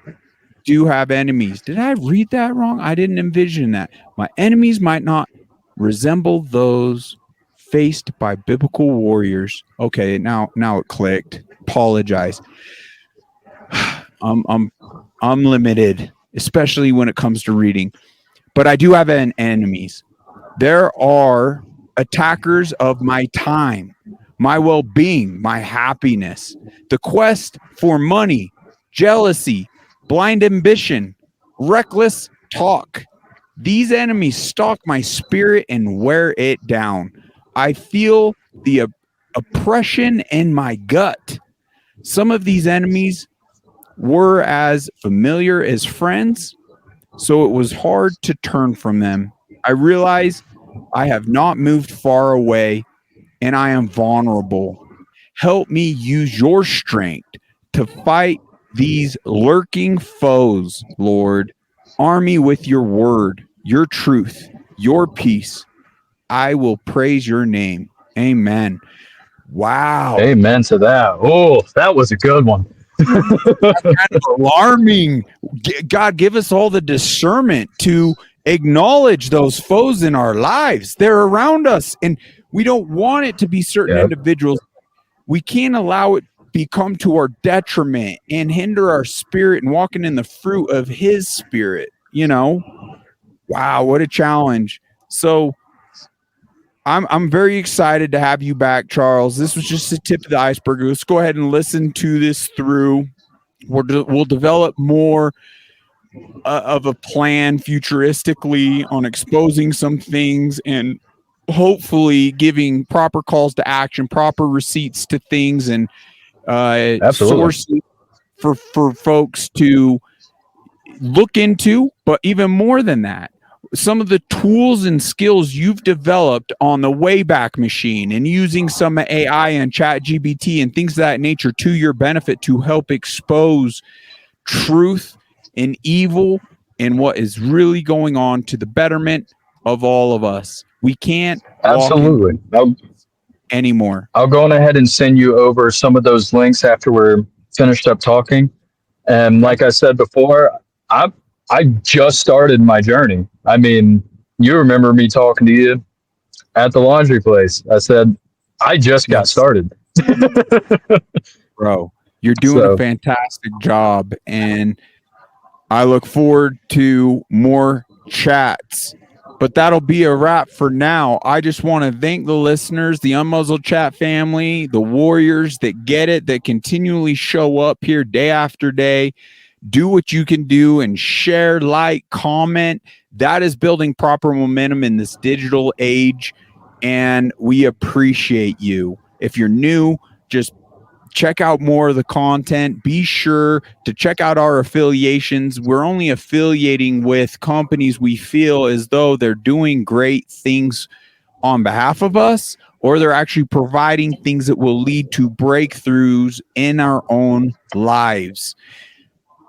do have enemies. Did I read that wrong? I didn't envision that. My enemies might not resemble those faced by biblical warriors. Okay, now it clicked. Apologize. I'm limited, especially when it comes to reading. But I do have enemies. There are attackers of my time, my well-being, my happiness, the quest for money, jealousy, blind ambition, reckless talk. These enemies stalk my spirit and wear it down. I feel the oppression in my gut. Some of these enemies were as familiar as friends, so it was hard to turn from them. I realize I have not moved far away and I am vulnerable. Help me use your strength to fight these lurking foes, Lord. Arm me with your word, your truth, your peace. I will praise your name. Amen. Wow. Amen to that. Oh, that was a good one. Kind of alarming. God, give us all the discernment to acknowledge those foes in our lives. They're around us, and we don't want it to be certain individuals. We can't allow it become to our detriment and hinder our spirit and walking in the fruit of his spirit. Wow, what a challenge. So I'm very excited to have you back, Charles. This was just the tip of the iceberg. Let's go ahead and listen to this through. We'll develop more of a plan futuristically on exposing some things and hopefully giving proper calls to action, proper receipts to things, and sources for folks to look into. But even more than that, some of the tools and skills you've developed on the Wayback Machine and using some AI and ChatGPT and things of that nature to your benefit to help expose truth and evil and what is really going on to the betterment of all of us. We can't absolutely anymore. I'll go on ahead and send you over some of those links after we're finished up talking. And like I said before, I just started my journey. I mean, you remember me talking to you at the laundry place. I said, I just got started. Bro, you're doing a fantastic job. And I look forward to more chats. But that'll be a wrap for now. I just want to thank the listeners, the Unmuzzled Chat family, the warriors that get it, that continually show up here day after day. Do what you can do and share, like, comment. That is building proper momentum in this digital age, and we appreciate you. If you're new, just check out more of the content. Be sure to check out our affiliations. We're only affiliating with companies we feel as though they're doing great things on behalf of us, or they're actually providing things that will lead to breakthroughs in our own lives.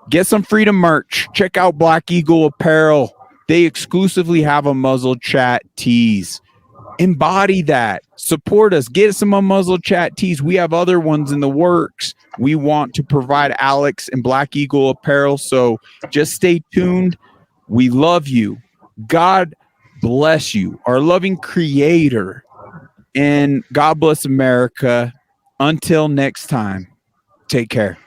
Get some Freedom merch. Check out Black Eagle Apparel. They exclusively have a Muzzled Chat tees. Embody that. Support us. Get some Unmuzzled Chat tees. We have other ones in the works. We want to provide Alex and Black Eagle Apparel, so just stay tuned. We love you. God bless you, our loving creator, and God bless America. Until next time, take care.